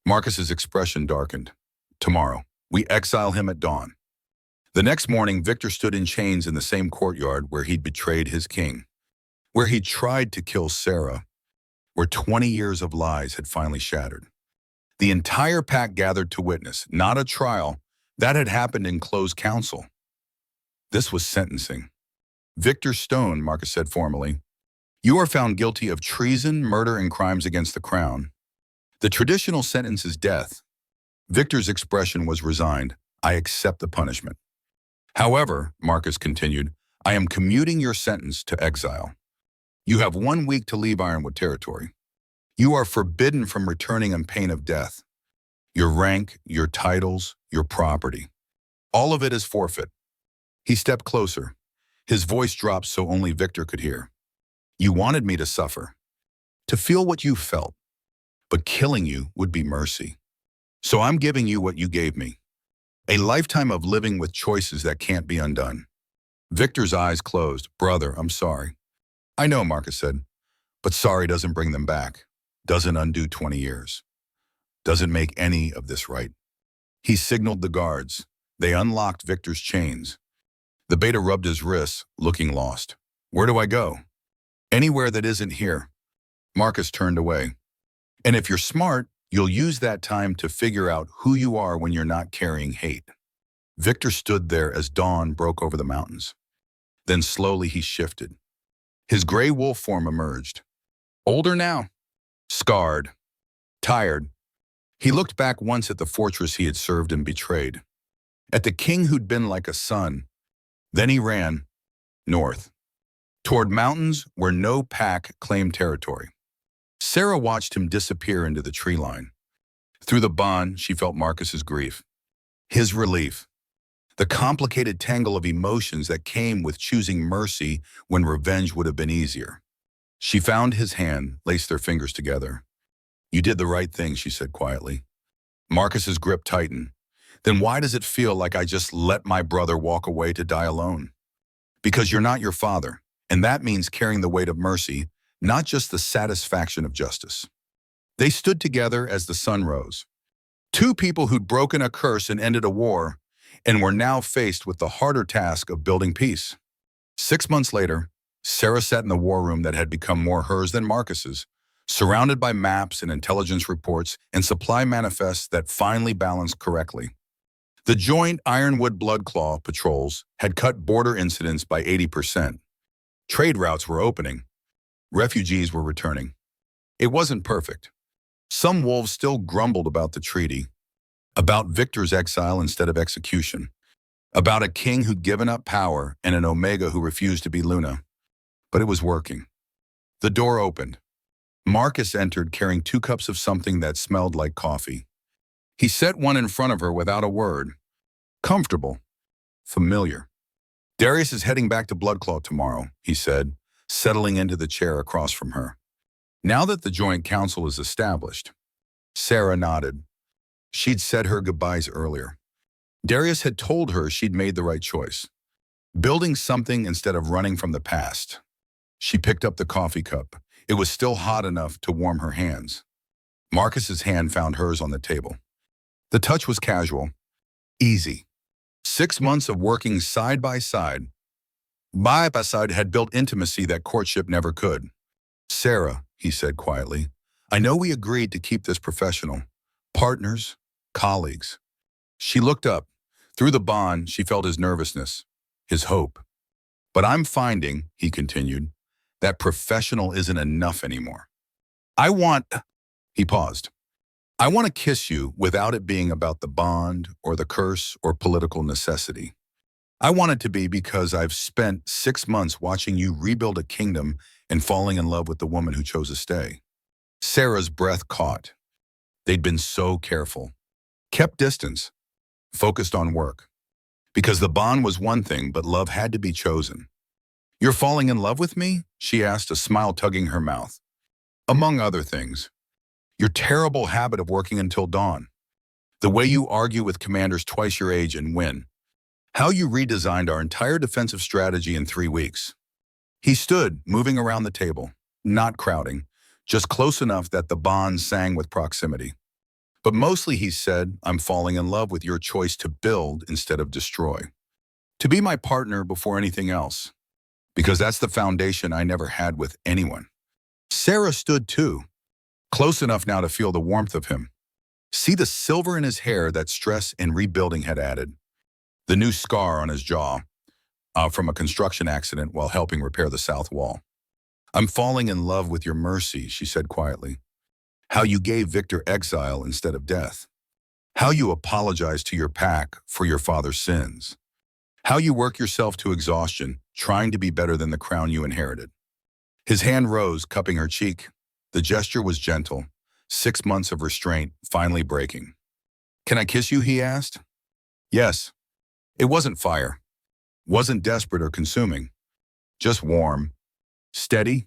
Marcus's expression darkened. "Tomorrow. We exile him at dawn." The next morning, Victor stood in chains in the same courtyard where he'd betrayed his king, where he'd tried to kill Sera, where 20 years of lies had finally shattered. The entire pack gathered to witness, not a trial. That had happened in closed council. This was sentencing. "Victor Stone," Marcus said formally, "you are found guilty of treason, murder, and crimes against the crown. The traditional sentence is death." Victor's expression was resigned. "I accept the punishment. However," Marcus continued, "I am commuting your sentence to exile. You have 1 week to leave Ironwood territory. You are forbidden from returning on pain of death. Your rank, your titles, your property. All of it is forfeit." He stepped closer. His voice dropped so only Victor could hear. "You wanted me to suffer, to feel what you felt, but killing you would be mercy. So I'm giving you what you gave me. A lifetime of living with choices that can't be undone." Victor's eyes closed. "Brother, I'm sorry." "I know," Marcus said, "but sorry doesn't bring them back, doesn't undo 20 years, doesn't make any of this right." He signaled the guards. They unlocked Victor's chains. The beta rubbed his wrists, looking lost. "Where do I go?" "Anywhere that isn't here." Marcus turned away. "And if you're smart, you'll use that time to figure out who you are when you're not carrying hate." Victor stood there as dawn broke over the mountains. Then slowly he shifted. His gray wolf form emerged. Older now, scarred, tired. He looked back once at the fortress he had served and betrayed, at the king who'd been like a son. Then he ran north, toward mountains where no pack claimed territory. Sera watched him disappear into the tree line. Through the bond, she felt Marcus's grief, his relief, the complicated tangle of emotions that came with choosing mercy when revenge would have been easier. She found his hand, laced their fingers together. "You did the right thing," she said quietly. Marcus's grip tightened. "Then why does it feel like I just let my brother walk away to die alone?" "Because you're not your father, and that means carrying the weight of mercy, not just the satisfaction of justice." They stood together as the sun rose. Two people who'd broken a curse and ended a war, and were now faced with the harder task of building peace. 6 months later, Sera sat in the war room that had become more hers than Marcus's, surrounded by maps and intelligence reports and supply manifests that finally balanced correctly. The joint Ironwood Bloodclaw patrols had cut border incidents by 80%. Trade routes were opening. Refugees were returning. It wasn't perfect. Some wolves still grumbled about the treaty, about Victor's exile instead of execution, about a king who'd given up power and an Omega who refused to be Luna. But it was working. The door opened. Marcus entered carrying 2 cups of something that smelled like coffee. He set one in front of her without a word. Comfortable. Familiar. "Darius is heading back to Bloodclaw tomorrow," he said, settling into the chair across from her. "Now that the Joint Council is established." Sera nodded. She'd said her goodbyes earlier. Darius had told her she'd made the right choice, building something instead of running from the past. She picked up the coffee cup. It was still hot enough to warm her hands. Marcus's hand found hers on the table. The touch was casual, easy. 6 months of working side by side had built intimacy that courtship never could. "Sera," he said quietly, "I know we agreed to keep this professional. Partners, colleagues." She looked up. Through the bond, she felt his nervousness, his hope. "But I'm finding," he continued, That professional isn't enough anymore. I want, he paused. I want to kiss you without it being about the bond or the curse or political necessity. I want it to be because I've spent 6 months watching you rebuild a kingdom and falling in love with the woman who chose to stay. Sera's breath caught. They'd been so careful. Kept distance. Focused on work. Because the bond was one thing, but love had to be chosen. You're falling in love with me? She asked, a smile tugging her mouth. Among other things. Your terrible habit of working until dawn. The way you argue with commanders twice your age and win. How you redesigned our entire defensive strategy in 3 weeks. He stood, moving around the table, not crowding, just close enough that the bond sang with proximity. But mostly he said, I'm falling in love with your choice to build instead of destroy. To be my partner before anything else. Because that's the foundation I never had with anyone. Sera stood too, close enough now to feel the warmth of him. See the silver in his hair that stress and rebuilding had added. The new scar on his jaw from a construction accident while helping repair the south wall. I'm falling in love with your mercy, she said quietly. How you gave Victor exile instead of death. How you apologized to your pack for your father's sins. How you work yourself to exhaustion, trying to be better than the crown you inherited. His hand rose, cupping her cheek. The gesture was gentle, 6 months of restraint finally breaking. Can I kiss you, he asked. Yes. It wasn't fire. Wasn't desperate or consuming. Just warm. Steady.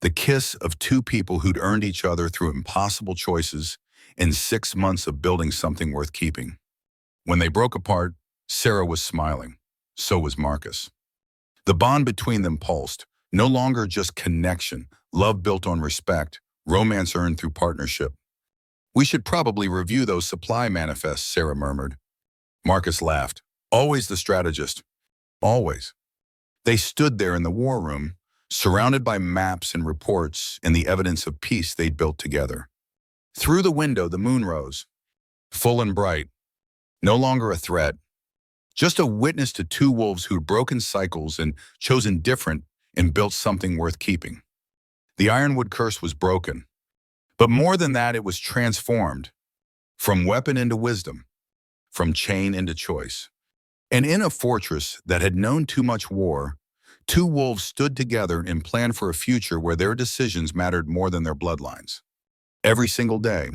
The kiss of two people who'd earned each other through impossible choices in 6 months of building something worth keeping. When they broke apart, Sera was smiling. So was Marcus. The bond between them pulsed, no longer just connection, love built on respect, romance earned through partnership. We should probably review those supply manifests, Sera murmured. Marcus laughed. Always the strategist. Always. They stood there in the war room, surrounded by maps and reports and the evidence of peace they'd built together. Through the window, the moon rose, full and bright, no longer a threat, just a witness to two wolves who'd broken cycles and chosen different and built something worth keeping. The Ironwood curse was broken, but more than that, it was transformed, from weapon into wisdom, from chain into choice. And in a fortress that had known too much war, two wolves stood together and planned for a future where their decisions mattered more than their bloodlines. Every single day,